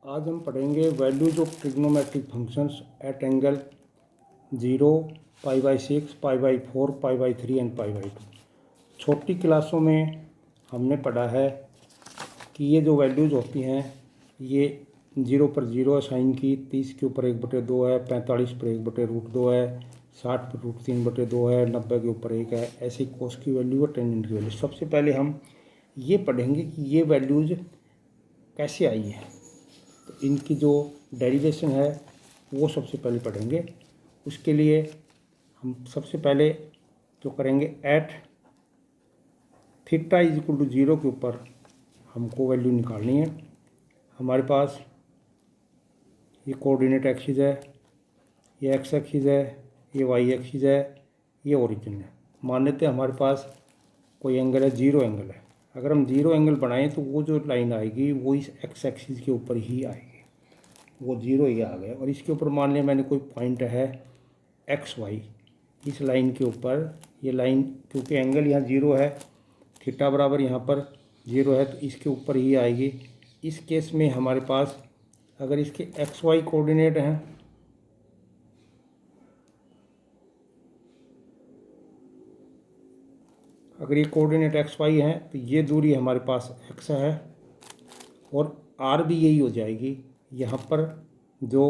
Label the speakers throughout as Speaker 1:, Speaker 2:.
Speaker 1: आज हम पढ़ेंगे values of trigonometric functions at angle 0, π/6, π/4, π/3 and π/2। छोटी क्लासों में हमने पढ़ा है कि ये जो वैल्यूज़ होती हैं ये 0 पर 0 है साइन की, 30 के ऊपर 1/2 है, 45 पर 1/√2 है, 60 पर √3/2 है, 90 के ऊपर 1 है। ऐसी कोस की वैल्यू और टेंजेंट की वैल्यू। सबसे पहले हम ये पढ़ेंगे कि ये वैल्यूज़ कैसे आई है, तो इनकी जो डेरिवेशन है वो सबसे पहले पढ़ेंगे। उसके लिए हम सबसे पहले जो करेंगे at theta is equal to 0 के ऊपर हमको वैल्यू निकालनी है। हमारे पास ये कोऑर्डिनेट एक्सिस है, ये एक्स एक्सिस है, ये वाई एक्सिस है, ये ओरिजिन है। मान लेते हैं हमारे पास कोई एंगल है, 0 एंगल है। अगर हम 0 एंगल बनाएं तो वो जो लाइन आएगी वो इस एक्स एक्सिस के ऊपर ही आएगी, वो 0 ही आ गया। और इसके ऊपर मान लिया मैंने कोई पॉइंट है एक्स वाई, इस लाइन के ऊपर ये लाइन, क्योंकि एंगल यहाँ 0 है, थीटा बराबर यहाँ पर 0 है, तो इसके ऊपर ही आएगी। इस केस में हमारे पास अगर इसके एक्स वाई कोऑर्डिनेट हैं, अगर ये कोऑर्डिनेट एक्स वाई हैं तो ये दूरी हमारे पास एक्स है और आर भी यही हो जाएगी। यहाँ पर जो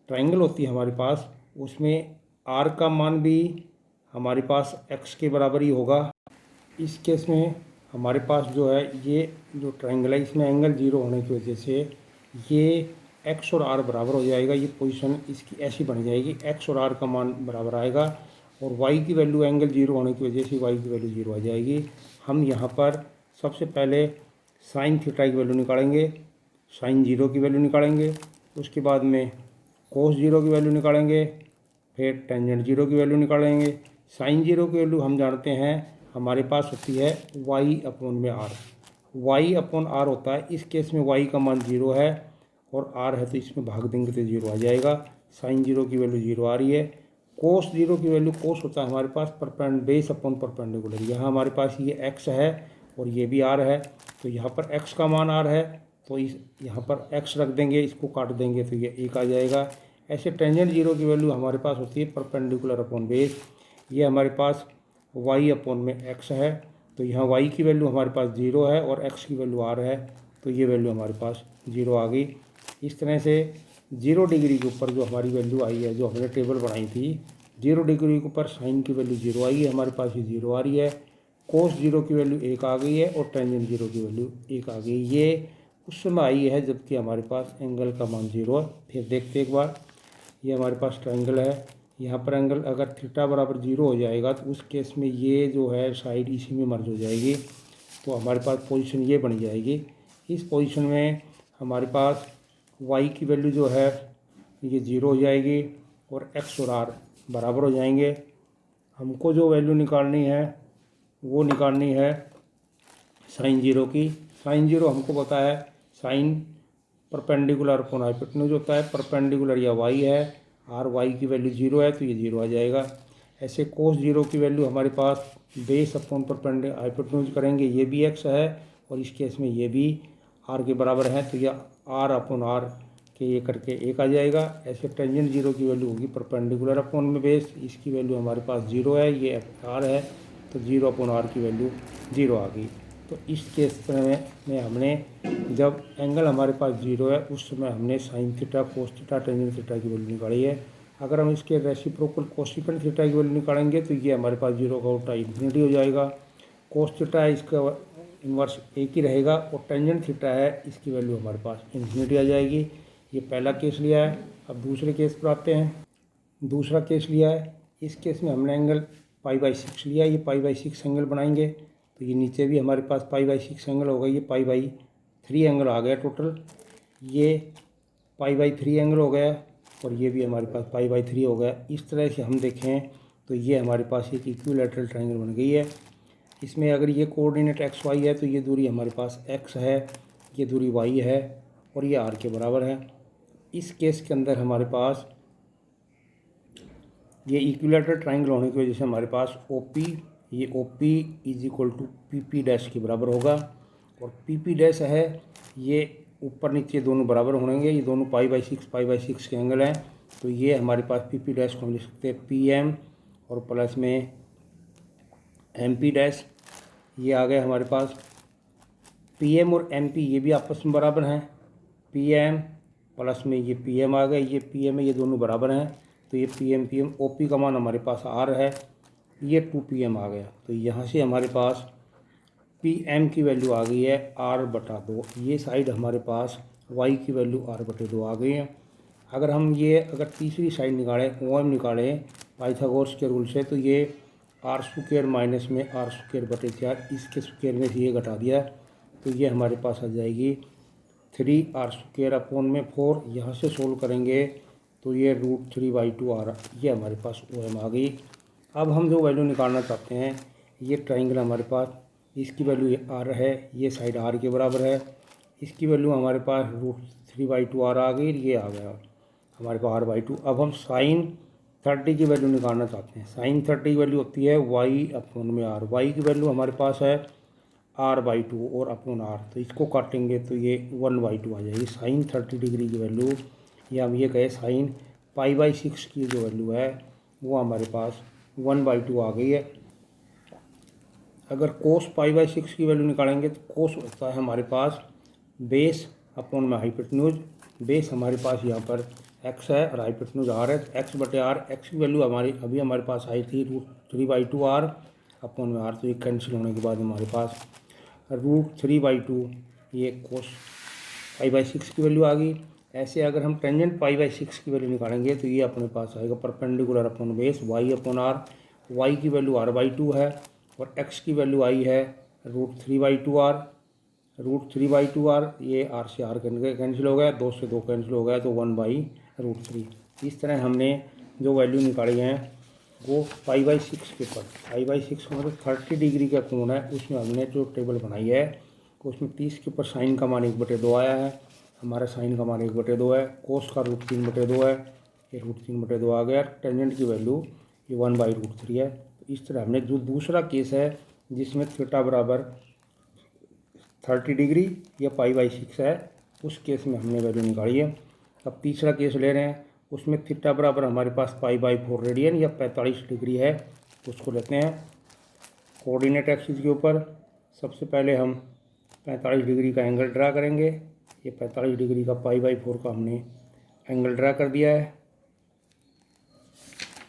Speaker 1: ट्रायंगल होती है हमारे पास उसमें आर का मान भी हमारे पास एक्स के बराबर ही होगा। इस केस में हमारे पास जो है ये जो ट्रायंगल है इसमें एंगल 0 होने की वजह से ये एक्स और आर बराबर हो जाएगा। ये पोजीशन इसकी ऐसी बन जाएगी, एक्स और आर का मान बराबर आएगा और y की वैल्यू एंगल 0 होने की वजह से y की वैल्यू 0 आ जाएगी। हम यहाँ पर सबसे पहले साइन थीटा की वैल्यू निकालेंगे, साइन 0 की वैल्यू निकालेंगे, उसके बाद में कोस 0 की वैल्यू निकालेंगे, फिर टेंजेंट 0 की वैल्यू निकालेंगे। साइन 0 की वैल्यू हम जानते हैं हमारे पास होती है y/r। y/r होता है, इस केस में y का मान 0 है और r है तो इसमें भाग देंगे तो 0 आ जाएगा। साइन 0 की वैल्यू 0 आ रही है। कोस 0 की वैल्यू, कोस होता है हमारे पास बेस अपॉन परपेंडिकुलर। यहाँ हमारे पास ये x है और ये भी r है, तो यहाँ पर x का मान r है तो इस यहाँ पर x रख देंगे, इसको काट देंगे तो ये 1 आ जाएगा। ऐसे टेंजेंट 0 की वैल्यू हमारे पास होती है परपेंडिकुलर अपॉन बेस। ये हमारे पास y अपॉन में x है, तो यहाँ y की वैल्यू हमारे पास 0 है और x की वैल्यू r है, तो ये वैल्यू हमारे पास 0 आ गई। इस तरह से 0 डिग्री के ऊपर जो हमारी वैल्यू आई है, जो हमने टेबल बनाई थी, 0 डिग्री के ऊपर साइन की वैल्यू 0 आई है, हमारे पास ये 0 आ रही है। कोस 0 की वैल्यू 1 आ गई है और टेंजेंट 0 की वैल्यू 1 आ गई। ये उस समय आई है जबकि हमारे पास एंगल का मान 0 है। फिर देखते एक बार, ये हमारे पास ट्रायंगल है, यहाँ पर एंगल अगर थीटा बराबर 0 हो जाएगा तो उस केस में ये जो है साइड इसी में मर्ज हो जाएगी, तो हमारे पास पोजीशन ये बन जाएगी। इस पोजीशन में हमारे पास y की वैल्यू जो है ये 0 हो जाएगी और x और r बराबर हो जाएंगे। हमको जो वैल्यू निकालनी है वो निकालनी है साइन 0 की। साइन 0 हमको पता है साइन परपेंडिकुलर अपॉन हाइपोटेन्यूज होता है, परपेंडिकुलर या y है, आर वाई की वैल्यू 0 है तो ये 0 आ जाएगा। ऐसे कोस 0 की वैल्यू हमारे पास बेस अपॉन परपेंडिकुलर हाइपोटेन्यूज करेंगे, ये भी x है और इस केस में ये भी r के बराबर है, तो यह r अपॉन r के ये करके 1 आ जाएगा। ऐसे टेंजेंट 0 की वैल्यू होगी परपेंडिकुलर अपॉन में बेस, इसकी वैल्यू हमारे पास 0 है, ये r है, तो 0 अपॉन r की वैल्यू 0 आ गई। तो इस केस में हमने जब एंगल हमारे पास 0 है उस समय हमने sine theta, cos theta, tangent theta की वैल्यू निकाली है। अगर हम इसके रेसिप्रोकल कोसेकेंट थीटा की वैल्यू निकालेंगे तो ये हमारे पास 0 का उल्टा इन्फिनिटी हो जाएगा। कोस थीटा है, इसका इन्वर्स 1 ही रहेगा और टेंजेंट थीटा है, इसकी वैल्यू हमारे पास इन्फिनिटी आ जाएगी। ये पहला केस लिया है। अब दूसरे केस पर आते हैं। दूसरा केस लिया है, इस केस में हमने एंगल π/6 लिया, ये π/6 एंगल बनाएंगे तो ये नीचे भी हमारे पास π/6 एंगल होगा, ये π/3 एंगल आ गया टोटल, ये π/3 एंगल हो गया और ये भी हमारे पास π/3 हो गया। इस तरह से हम देखें तो ये हमारे पास एक इक्विलैटरल ट्रायंगल बन गई है। इसमें अगर ये कोऑर्डिनेट एक्स वाई है तो ये दूरी हमारे पास x है, ये दूरी y है और ये r के बराबर है। इस केस के अंदर हमारे पास ये इक्विलैटरल ट्रायंगल होने की वजह से हमारे पास OP, ये OP is equal to PP dash के बराबर होगा और PP डैश है ये ऊपर नीचे दोनों बराबर होंगे, ये दोनों पाई/6 के एंगल हैं। तो ये हमारे पास पी डैश को हम लिख सकते हैं PM और प्लस में MP डैश। ये आ गया हमारे पास PM और MP, ये भी आपस में बराबर हैं। PM प्लस में ये PM आ गया, ये PM है, ये दोनों बराबर हैं। तो ये PM OP का मान हमारे पास R है, ये 2PM आ गया। तो यहाँ से हमारे पास PM की वैल्यू आ गई है R/2। ये साइड हमारे पास Y की वैल्यू R/2 आ गई है। अगर तीसरी साइड निकालें, OM निकालें पाइथागोरस के रूल से, तो ये R² माइनस में R²/4, इसके स्क्वायर में से ये घटा दिया, तो ये हमारे पास आ जाएगी 3R²/4। यहाँ से सोल्व करेंगे तो ये √3/2R, ये हमारे पास OM आ गई। अब हम जो वैल्यू निकालना चाहते हैं, ये ट्राइंगल हमारे पास, इसकी वैल्यू R है, ये साइड R के बराबर है, इसकी वैल्यू हमारे पास √3/2R आ गई, ये आ गया हमारे पास R/2। अब हम sin 30 की वैल्यू निकालना चाहते हैं। sin 30 की वैल्यू होती है Y/R। Y की वैल्यू हमारे पास है R/2 और अपॉन R, तो इसको काटेंगे तो ये 1/2 आ जाएगी। sin 30 डिग्री की वैल्यू, या हम ये कहें sin π/6 की जो वैल्यू है वो हमारे पास 1/2 आ गई है। अगर cos π/6 की वैल्यू निकालेंगे तो cos होता है हमारे पास बेस अपॉन में हाइपोटेन्यूज। बेस हमारे पास यहाँ पर x है और हाइपोटेन्यूज R है, तो x/R, x की वैल्यू हमारे पास आई थी √3/2R अपॉन में R। तो ये कैंसिल होने के बाद हमारे पास √3/2 ये cos π/6 की वैल्यू आ गई। ऐसे अगर हम टेंजेंट π/6 की वैल्यू निकालेंगे तो ये अपने पास आएगा perpendicular upon base Y/R। Y की वैल्यू R/2 है और x की वैल्यू आई है √3/2R। √3/2R, ये R से R कैंसिल हो गया, 2 से 2 कैंसिल हो गया, तो 1/√3। इस तरह हमने जो वैल्यू निकाली हैं वो π/6 के ऊपर, π/6 मतलब 30 डिग्री का कोण है, उसमें हमने जो टेबल बनाई है उसमें 30 के ऊपर साइन का मान 1/2 आया है, हमारा साइन का मान 1/2 है, कोस का √3/2 है, ये √3/2 आ गया। टेंजेंट की वैल्यू ये 1/√3 है। तो इस तरह हमने जो दूसरा केस है जिसमें थीटा बराबर 30 डिग्री या π/6 है, उस केस में हमने वैल्यू निकाली है। अब तीसरा केस ले रहे हैं, उसमें थीटा बराबर हमारे पास π/4 रेडियन या 45 डिग्री है, उसको लेते हैं कोऑर्डिनेट एक्सिस के ऊपर। सबसे पहले हम 45 डिग्री का एंगल ड्रा करेंगे। ये 45 डिग्री का π/4 का हमने एंगल ड्रा कर दिया है।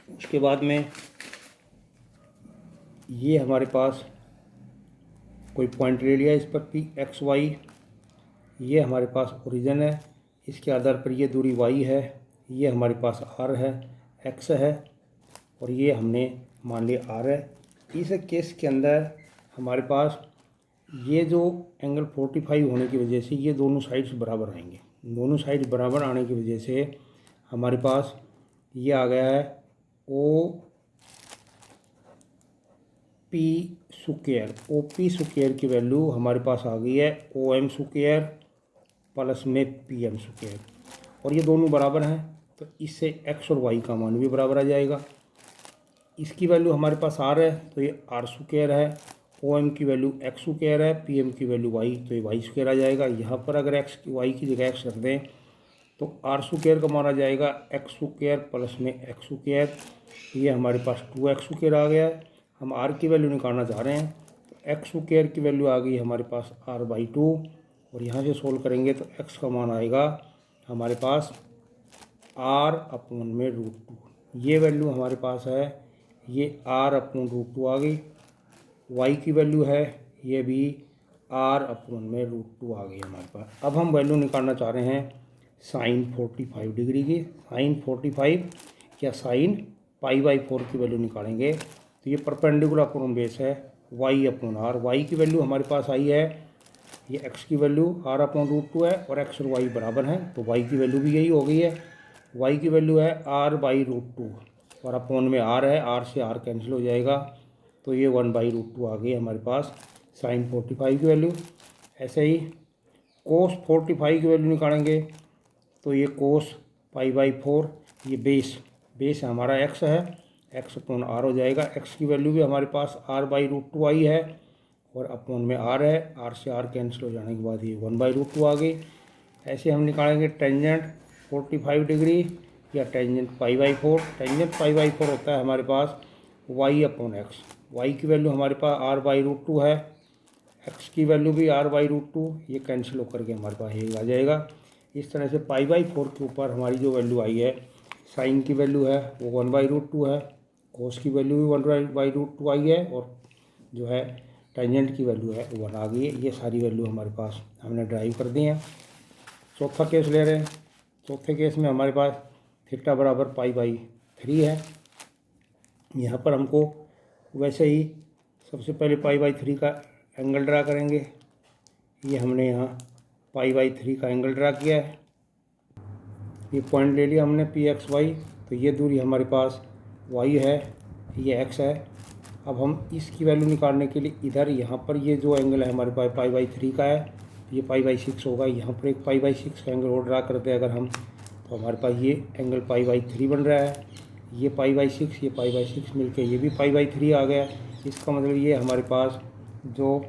Speaker 1: उसके बाद में ये हमारे पास कोई पॉइंट ले लिया, इस पर PXY, ये हमारे पास ओरिजिन है, इसके आधार पर ये दूरी Y है, ये हमारे पास R है, X है और ये हमने मान लिया R है। इस केस के अंदर हमारे पास ये जो एंगल 45 होने की वजह से ये दोनों साइड्स बराबर आएंगे। दोनों साइड बराबर आने की वजह से हमारे पास ये आ गया है OP² की वैल्यू हमारे पास आ गई है OM² प्लस में PM², और ये दोनों बराबर हैं, तो इससे x और y का मान भी बराबर आ जाएगा। इसकी वैल्यू हमारे पास R है, तो ये R² है, OM की वैल्यू x² है, PM की वैल्यू y, तो ये y² आ जाएगा। यहाँ पर अगर y की जगह x रख दें तो R² का मान आ जाएगा x² प्लस में x², ये हमारे पास 2x² आ गया है। हम R की वैल्यू निकालना चाह रहे हैं, तो x² की वैल्यू आ गई हमारे पास R/2, और यहाँ से सोल्व करेंगे तो x का मान आएगा हमारे पास R/√2। ये वैल्यू हमारे पास है, ये R/√2 आ गई। y की वैल्यू है, ये भी R/√2 आ गई हमारे पास। अब हम वैल्यू निकालना चाह रहे हैं sin 45 डिग्री की। sin 45 या sin π/4 की वैल्यू निकालेंगे तो ये परपेंडिकुलर अपॉन बेस है Y/R। y की वैल्यू हमारे पास आई है, ये x की वैल्यू R/√2 है और x और y बराबर हैं, तो y की वैल्यू भी यही हो गई है। y की वैल्यू है R/√2 और अपॉन में R है, R से R कैंसिल हो जाएगा, तो ये 1/√2 आ गई हमारे पास sin 45 की वैल्यू। ऐसे ही cos 45 की वैल्यू निकालेंगे तो ये cos π/4, ये बेस हमारा x है, x/R हो जाएगा। x की वैल्यू भी हमारे पास R/√2 आई है और अपॉन में R है, R से R कैंसिल हो जाने के बाद ये 1/√2 आ गई। ऐसे हम निकालेंगे टेंजेंट 45 डिग्री या टेंजेंट π/4। टेंजेंट π/4 होता है हमारे पास y/x। y की वैल्यू हमारे पास r/√2 है, x की वैल्यू भी r/√2, ये कैंसिल होकर के हमारे पास ये आ जाएगा। इस तरह से π/4 के ऊपर हमारी जो वैल्यू आई है, साइन की वैल्यू है वो 1/√2 है, कोस की वैल्यू भी 1/√2 आई है, और जो है टेंजेंट की वैल्यू है 1 आ गई है। ये सारी वैल्यू हमारे पास हमने ड्राइव कर दी हैं। चौथा केस ले रहे हैं। चौथे केस में हमारे पास थीटा बराबर π/3 है। यहाँ पर हमको वैसे ही सबसे पहले π/3 का एंगल ड्रा करेंगे। ये हमने यहाँ π/3 का एंगल ड्रा किया है। ये पॉइंट ले लिया हमने PXY। तो ये दूरी हमारे पास y है, ये x है। अब हम इसकी वैल्यू निकालने के लिए इधर यहाँ पर ये जो एंगल है हमारे पास π/3 का है, ये π/6 होगा। यहाँ पर एक π/6 का एंगल और ड्रा करते हैं अगर हम, तो हमारे पास ये एंगल π/3 बन रहा है। ये π/6, ये π/6 मिलके ये भी π/3 आ गया। इसका मतलब ये हमारे पास जो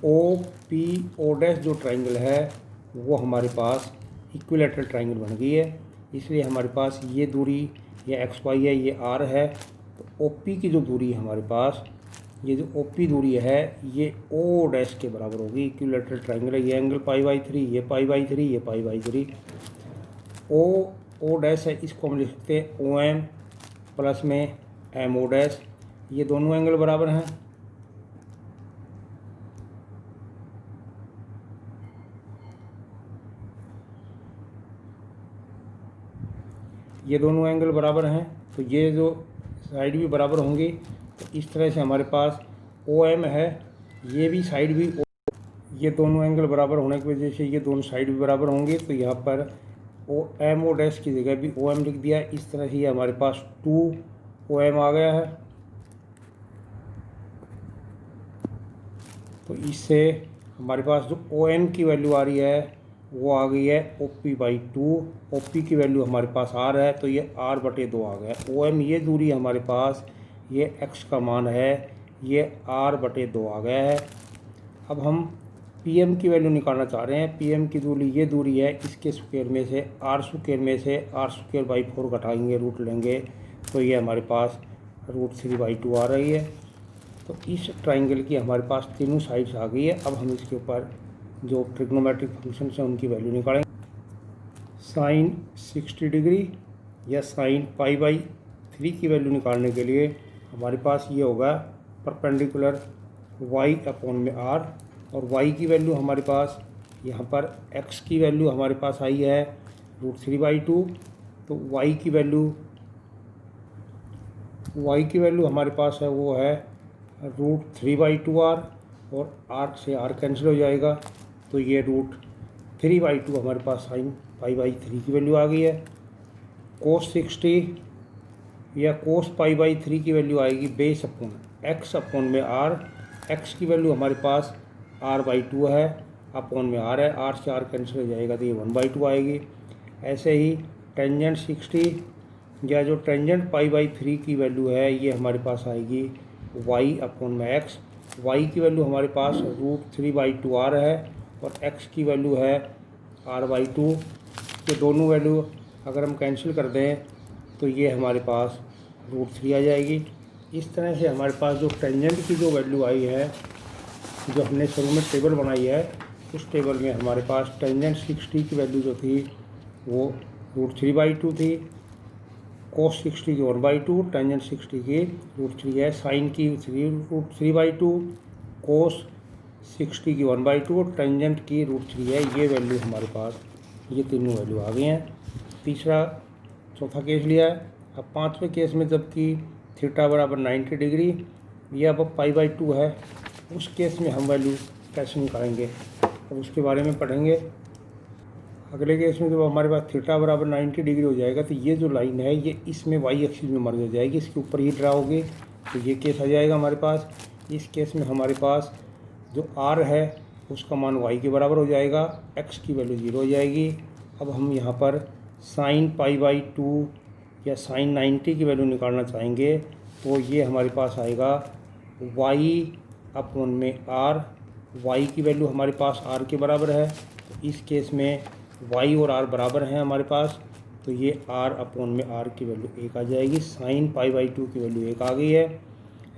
Speaker 1: OPO' जो ट्राइंगल है वो हमारे पास इक्विलैटरल ट्राइंगल बन गई है। इसलिए हमारे पास ये दूरी, ये XY है, ये R है। तो OP की जो दूरी है हमारे पास, ये जो OP दूरी है ये O' के बराबर होगी। इक्विलैटरल ट्राइंगल है, ये एंगल π/3, ये π/3, ये π/3। O' है, इसको हम लिख सकते हैं OM प्लस में MO'। ये दोनों एंगल बराबर हैं। ये दोनों एंगल बराबर हैं, तो ये जो साइड भी बराबर होंगी। तो इस तरह से हमारे पास OM है, ये भी साइड भी, ये दोनों एंगल बराबर होने की वजह से ये दोनों साइड भी बराबर होंगे। तो यहाँ पर MO' की जगह भी OM लिख दिया। इस तरह से ये हमारे पास 2OM आ गया है। तो इससे हमारे पास जो OM की वैल्यू आ रही है वो आ गई है OP/2। OP की वैल्यू हमारे पास R है, तो ये R/2 आ गया। OM ये दूरी हमारे पास, ये x का मान है, ये R/2 आ गया है। अब हम PM की वैल्यू निकालना चाह रहे हैं। PM की दूरी ये दूरी है, इसके स्क्वायर में से R² में से R²/4 घटाएंगे, रूट लेंगे, तो ये हमारे पास √3/2 आ रही है। तो इस ट्राइंगल की हमारे पास तीनों साइड्स आ गई है। अब हम इसके ऊपर जो ट्रिग्नोमेट्रिक फंक्शन है उनकी वैल्यू निकालेंगे। साइन 60 डिग्री या साइन π/3 की वैल्यू निकालने के लिए हमारे पास ये होगा परपेंडिकुलर y/r, और y की वैल्यू हमारे पास यहाँ पर x की वैल्यू हमारे पास आई है √3/2। तो y की वैल्यू हमारे पास है वो है √3/2r, और r से r कैंसिल हो जाएगा, तो ये √3/2 हमारे पास साइन π/3 की वैल्यू आ गई है। कोस 60 या कोस π/3 की वैल्यू आएगी बेस अपॉन x/r। x की वैल्यू हमारे पास r/2 है, अपॉन में r है, r से r कैंसिल हो जाएगा, तो ये 1/2 आएगी। ऐसे ही टेंजेंट 60 या जो टेंजेंट π/3 की वैल्यू है ये हमारे पास आएगी y/x। y की वैल्यू हमारे पास √3/2r है, और x की वैल्यू है r/2। ये दोनों वैल्यू अगर हम कैंसिल कर दें तो ये हमारे पास √3 आ जाएगी। इस तरह से हमारे पास जो टेंजेंट की जो वैल्यू आई है, जो हमने शुरू में टेबल बनाई है, उस टेबल में हमारे पास टेंजेंट 60 की वैल्यू जो थी वो √3/2 थी, कोस 60 की 1/2, टेंजेंट 60 की √3 है, साइन की √3/2, कोस 60 की 1/2, टेंजेंट की √3 है। ये वैल्यू हमारे पास, ये तीनों वैल्यू आ गई हैं। चौथा केस लिया है। अब पांचवें केस में जबकि थीटा बराबर 90 डिग्री, ये अब π/2 है, उस केस में हम वैल्यू कैसे निकालेंगे, अब उसके बारे में पढ़ेंगे। अगले केस में जब हमारे पास थीटा बराबर 90 डिग्री हो जाएगा, तो ये जो लाइन है ये इसमें y एक्सिस में मर्ज हो जाएगी, इसके ऊपर ही ड्रा होगी, तो ये केस आ जाएगा हमारे पास। इस केस में हमारे पास जो r है उसका मान y के बराबर हो जाएगा, x की वैल्यू 0 हो जाएगी। अब हम यहाँ पर साइन π/2 या साइन 90 की वैल्यू निकालना चाहेंगे, तो ये हमारे पास आएगा y/r। y की वैल्यू हमारे पास r के बराबर है, तो इस केस में वाई और आर बराबर हैं हमारे पास, तो ये आर अपॉन में आर की वैल्यू 1 आ जाएगी। साइन पाई बाई 2 की वैल्यू 1 आ गई है।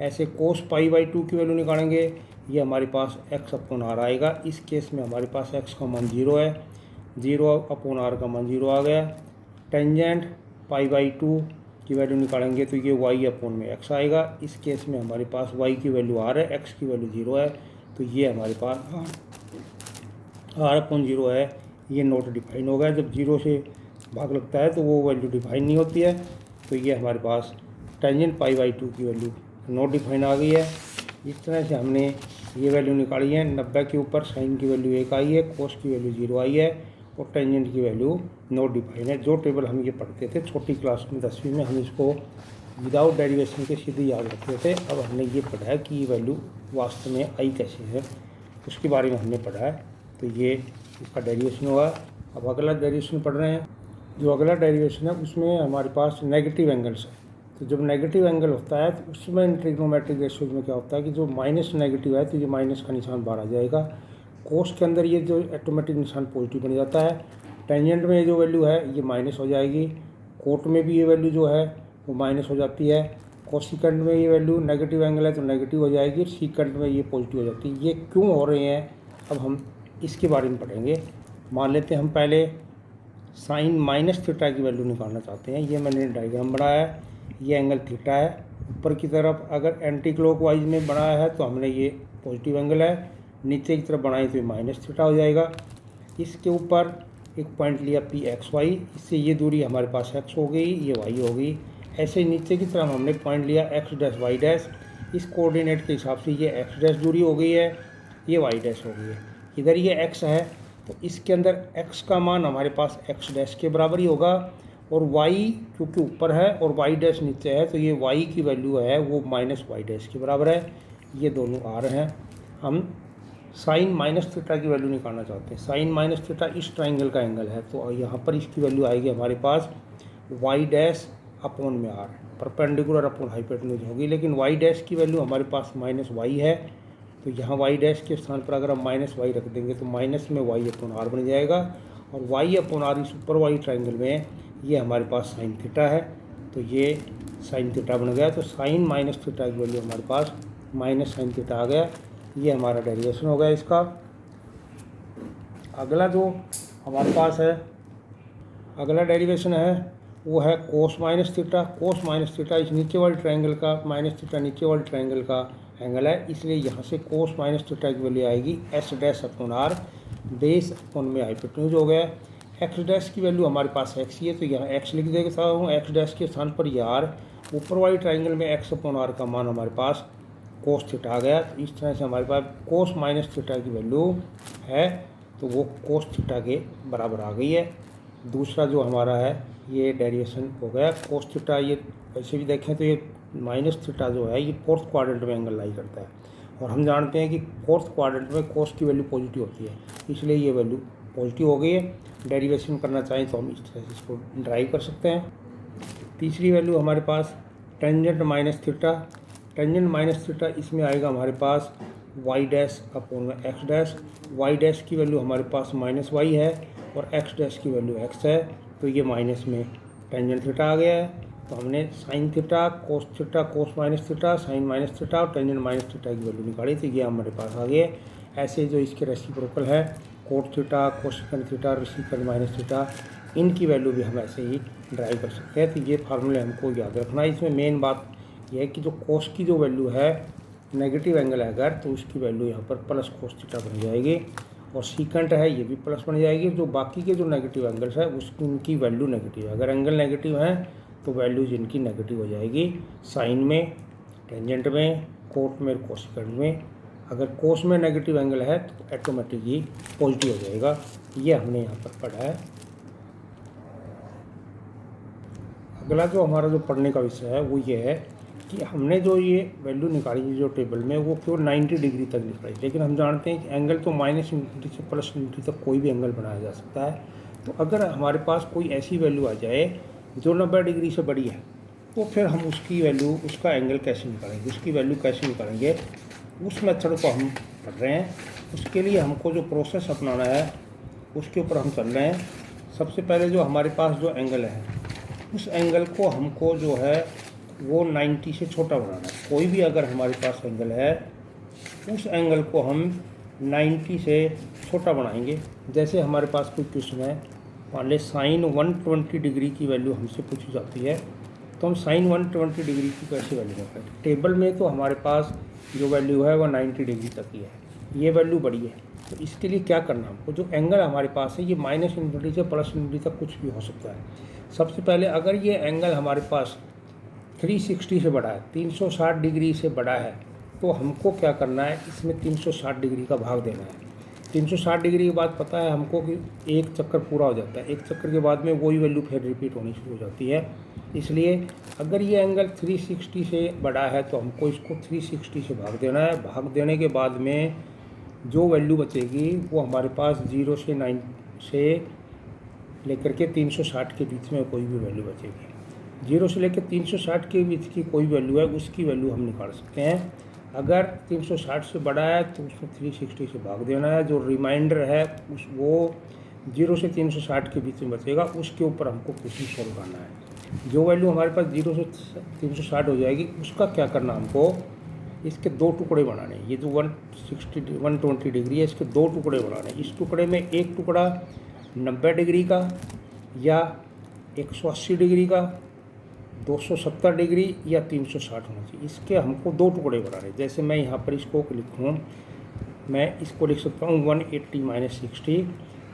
Speaker 1: ऐसे कोस पाई बाई 2 की वैल्यू निकालेंगे, ये हमारे पास एक्स अपॉन आर आएगा। इस केस में हमारे पास एक्स का मान 0 है, 0 अपॉन आर का मान 0 आ गया। टेंजेंट पाई बाई 2 की वैल्यू निकालेंगे तो ये वाई अपॉन में एक्स आएगा। इस केस में हमारे पास वाई की वैल्यू आर है, एक्स की वैल्यू 0 है, तो ये हमारे पास आर अपॉन 0 है, ये नोट डिफाइन हो गया। जब 0 से भाग लगता है तो वो वैल्यू डिफाइन नहीं होती है, तो ये हमारे पास टेंजेंट पाई बाई 2 की वैल्यू नोट डिफाइन आ गई है। इस तरह से हमने ये वैल्यू निकाली है। 90 के ऊपर साइन की वैल्यू 1 आई है, कोस की वैल्यू 0 आई है और टेंजेंट की वैल्यू नोट डिफाइन है। जो टेबल हम ये पढ़ते थे छोटी क्लास में 10वीं में, हम इसको विदाउट डेरिवेशन के सीधे याद रखते थे। अब हमने ये पढ़ा है कि ये वैल्यू वास्तव में आई कैसे है, उसके बारे में हमने पढ़ा है। तो ये इसका डेरिवेशन होगा। अब अगला डेरिवेशन पढ़ रहे हैं। जो अगला डेरिवेशन है उसमें हमारे पास नेगेटिव एंगल्स है। तो जब नेगेटिव एंगल होता है तो उसमें ट्रिग्नोमेट्रिक रेशियोज में क्या होता है कि जो माइनस नेगेटिव है तो ये माइनस का निशान बाहर आ जाएगा। कोस के अंदर ये जो ऑटोमेटिक निशान पॉजिटिव बन जाता है। टेंजेंट में जो वैल्यू है ये माइनस हो जाएगी। कोट में भी ये वैल्यू जो है वो माइनस हो जाती है। कोसिकेंट में ये वैल्यू नेगेटिव एंगल है तो नेगेटिव हो जाएगी, सीकेंट में ये पॉजिटिव हो जाती है। ये क्यों हो रहे हैं अब हम इसके बारे में पढ़ेंगे। मान लेते हैं हम पहले साइन माइनस थीटा की वैल्यू निकालना चाहते हैं। ये मैंने डायग्राम बनाया है, ये एंगल थीटा है। ऊपर की तरफ अगर एंटी क्लॉकवाइज में बनाया है तो हमने ये पॉजिटिव एंगल है, नीचे की तरफ बनाए तो ये माइनस थीटा हो जाएगा। इसके ऊपर एक पॉइंट लिया पी एक्स वाई, इससे ये दूरी हमारे पास एक्स हो गई, ये वाई हो गई। ऐसे नीचे की तरफ हमने पॉइंट लिया एक्स डैश वाई डैश, इस कोऑर्डिनेट के हिसाब से ये एक्स डैश दूरी हो गई है, ये वाई डैश हो गई है। इधर ये एक्स है तो इसके अंदर एक्स का मान हमारे पास एक्स डैश के बराबर ही होगा, और वाई क्योंकि ऊपर है और वाई डैश नीचे है तो ये वाई की वैल्यू है वो माइनस वाई डैश के बराबर है। ये दोनों आ रहे हैं। हम साइन माइनस थीटा की वैल्यू निकालना चाहते हैं। साइन माइनस थीटा इस ट्राइंगल का एंगल है, तो यहाँ पर इसकी वैल्यू आएगी हमारे पास वाई डैश अपॉन में आर, परपेंडिकुलर अपॉन हाइपोटेन्यूज होगी। लेकिन वाई डैश की वैल्यू हमारे पास माइनस वाई है, तो यहाँ वाई डैश के स्थान पर अगर हम माइनस वाई रख देंगे तो माइनस में वाई अपॉन आर बन जाएगा, और वाई अपॉन आर इस ऊपर वाली ट्राइंगल में ये हमारे पास साइन थीटा है, तो ये साइन थीटा बन गया। तो साइन माइनस थीटा की वैल्यू हमारे पास माइनस साइन थीटा आ गया। ये हमारा डेरिवेशन हो गया इसका। अगला जो हमारे पास है, अगला डेरिवेशन है वो है कोस minus theta. Cos minus theta इस नीचे वाले ट्रायंगल का, माइनस थीटा नीचे वाले ट्रायंगल का एंगल है, इसलिए यहाँ से कोस माइनस थीटा की वैल्यू आएगी S dash upon R, base upon में हाइपोटेन्यूज हो गया। एक्स डैश की वैल्यू हमारे पास एक्स ही है, तो यहाँ एक्स लिख देता हूँ, एक्स डैश के स्थान पर ये आर। ऊपर वाली ट्रायंगल में एक्स अपॉन आर का मान हमारे पास कोस थीटा आ गया। तो इस तरह से हमारे पास कोस माइनस थीटा की वैल्यू है तो वो कोस थीटा के बराबर आ गई है। दूसरा जो हमारा है ये डेरिवेशन हो गया कोस थीटा। ये वैसे भी देखें तो ये माइनस थीटा जो है ये फोर्थ क्वाड्रेंट में एंगल लाई करता है, और हम जानते हैं कि फोर्थ क्वाड्रेंट में कोस की वैल्यू पॉजिटिव होती है, इसलिए ये वैल्यू पॉजिटिव हो गई है। डेरिवेशन करना चाहें तो हम इस तरह से इसको ड्राइव कर सकते हैं। तीसरी वैल्यू हमारे पास tangent minus theta. Tangent minus theta इसमें आएगा हमारे पास वाई डैश अपॉन में एक्स डैश। वाई डैश की वैल्यू हमारे पास माइनस वाई है और एक्स डैश की वैल्यू एक्स है, तो ये माइनस में टेंजेंट थीटा आ गया है। तो हमने sine theta, cos minus theta, sine minus theta और टेंजेंट माइनस थीटा की वैल्यू निकाली, तो ये हमारे पास आ गए। ऐसे जो इसके रेसिप्रोकल है cot theta, cosecant theta, reciprocal minus theta, इनकी वैल्यू भी हम ऐसे ही ड्राइव कर सकते हैं। तो ये फार्मूले हमको याद रखना है। इसमें मेन बात यह है कि जो कोस की जो वैल्यू है नेगेटिव एंगल है अगर, तो उसकी वैल्यू यहाँ पर प्लस कोस थीटा बन जाएगी, और सीकेंट है ये भी प्लस बन जाएगी। जो बाकी के जो नेगेटिव एंगल्स है उसकी उनकी वैल्यू नेगेटिव है। अगर एंगल नेगेटिव है तो वैल्यूज इनकी नेगेटिव हो जाएगी, साइन में, टेंजेंट में, कोट में, कोसेकेंट में। अगर कोस में नेगेटिव एंगल है तो ऑटोमेटिक ही पॉजिटिव हो जाएगा। ये हमने यहाँ पर पढ़ा है। अगला जो हमारा जो पढ़ने का विषय है वो ये है कि हमने जो ये वैल्यू निकाली जो टेबल में वो केवल 90 डिग्री तक निकाली, लेकिन हम जानते हैं कि एंगल तो माइनस इन्फिनिटी से प्लस इन्फिनिटी तक कोई भी एंगल बनाया जा सकता है। तो अगर हमारे पास कोई ऐसी वैल्यू आ जाए जो 90 डिग्री से बड़ी है, तो फिर हम उसकी वैल्यू, उसका एंगल कैसे निकालेंगे, उसकी वैल्यू कैसे निकालेंगे, उस मेथड को हम पढ़ रहे हैं। उसके लिए हमको जो प्रोसेस अपनाना है उसके ऊपर हम चल रहे हैं। सबसे पहले जो हमारे पास जो एंगल है, उस एंगल को हमको जो है वो 90 से छोटा बनाना है। कोई भी अगर हमारे पास एंगल है, उस एंगल को हम 90 से छोटा बनाएंगे। जैसे हमारे पास कोई क्वेश्चन है, मान लें साइन 120 डिग्री की वैल्यू हमसे पूछी जाती है, तो हम साइन 120 डिग्री की कैसे वैल्यू निकालें? टेबल में तो हमारे पास जो वैल्यू है वो 90 डिग्री तक ही है, ये वैल्यू बड़ी है। तो इसके लिए क्या करना हमको, जो एंगल हमारे पास है ये माइनस इन्फिनिटी से प्लस इन्फिनिटी तक कुछ भी हो सकता है। सबसे पहले अगर ये एंगल हमारे पास 360 से बड़ा है, 360 डिग्री से बड़ा है, तो हमको क्या करना है, इसमें 360 डिग्री का भाग देना है। 360 डिग्री के बाद पता है हमको कि एक चक्कर पूरा हो जाता है, एक चक्कर के बाद में वही वैल्यू फिर रिपीट होनी शुरू हो जाती है। इसलिए अगर ये एंगल 360 से बड़ा है तो हमको इसको 360 से भाग देना है। भाग देने के बाद में जो वैल्यू बचेगी वो हमारे पास 0 से 9 से लेकर के 360 के बीच में कोई भी वैल्यू बचेगी। 0 से लेकर 360 के बीच की कोई वैल्यू है, उसकी वैल्यू हम निकाल सकते हैं। अगर 360 से बड़ा है तो उसमें 360 से भाग देना है। जो रिमाइंडर है वो 0 से 360 के बीच में बचेगा, उसके ऊपर हमको क्वेश्चन सॉल्व करना है। जो वैल्यू हमारे पास 0 से 360 हो जाएगी, उसका क्या करना हमको, इसके दो टुकड़े बनाने हैं। ये जो 120 डिग्री है, इसके दो टुकड़े बनाने हैं। इस टुकड़े में एक टुकड़ा 90 डिग्री का या 180 डिग्री का, 270 डिग्री या 360 होना चाहिए। इसके हमको दो टुकड़े बनाने। जैसे मैं यहाँ पर इसको लिखूँ, मैं इसको लिख सकता हूँ 180 माइनस 60।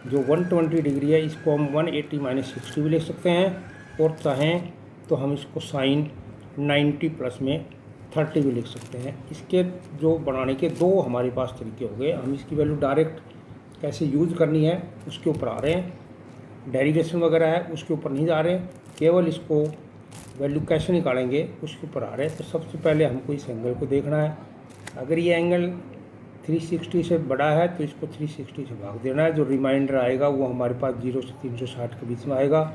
Speaker 1: जो 120 डिग्री है इसको हम 180 माइनस 60 भी लिख सकते हैं, और चाहें तो हम इसको साइन 90 प्लस में 30 भी लिख सकते हैं। इसके जो बनाने के दो हमारे पास तरीके हो गए। हम इसकी वैल्यू डायरेक्ट कैसे यूज करनी है उसके ऊपर आ रहे हैं, डेरिवेशन वगैरह है उसके ऊपर नहीं जा रहे हैं, केवल इसको वैल्यू कैसे निकालेंगे उसके ऊपर आ रहे हैं। तो सबसे पहले हमको इस एंगल को देखना है। अगर ये एंगल 360 से बड़ा है तो इसको 360 से भाग देना है। जो रिमाइंडर आएगा वो हमारे पास 0 से 360 के बीच में आएगा।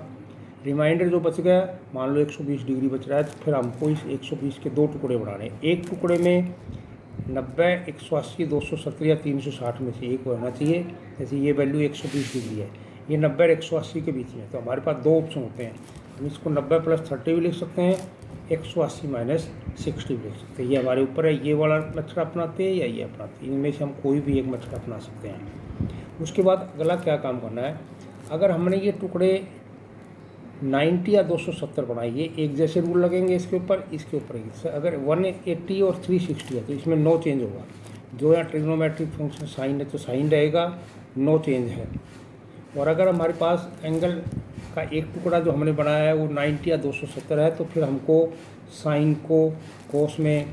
Speaker 1: रिमाइंडर जो बच गया, मान लो 120 डिग्री बच रहा है, तो फिर हमको इस 120 के दो टुकड़े बनाने हैं। एक टुकड़े में 90, 180, 270 या 360 में से एक होना चाहिए। जैसे ये वैल्यू 120 डिग्री है, ये 90 और 180 के बीच में, तो हमारे पास दो ऑप्शन होते हैं। हम इसको 90 प्लस 30 भी लिख सकते हैं, 180 माइनस 60 भी लिख सकते हैं। ये हमारे ऊपर है, ये वाला मेथड अपनाते हैं या ये अपनाते हैं, इनमें से हम कोई भी एक मेथड अपना सकते हैं। उसके बाद अगला क्या काम करना है, अगर हमने ये टुकड़े 90 या 270 बनाई, ये एक जैसे रूल लगेंगे इसके ऊपर, इसके ऊपर एक। अगर 180 और 360 है तो इसमें नो चेंज होगा। जो यहाँ ट्रिग्नोमेट्रिक फंक्शन साइन है तो साइन रहेगा, नो चेंज है। और अगर हमारे पास एंगल का एक टुकड़ा जो हमने बनाया है वो 90 या 270 है, तो फिर हमको साइन को कोस में,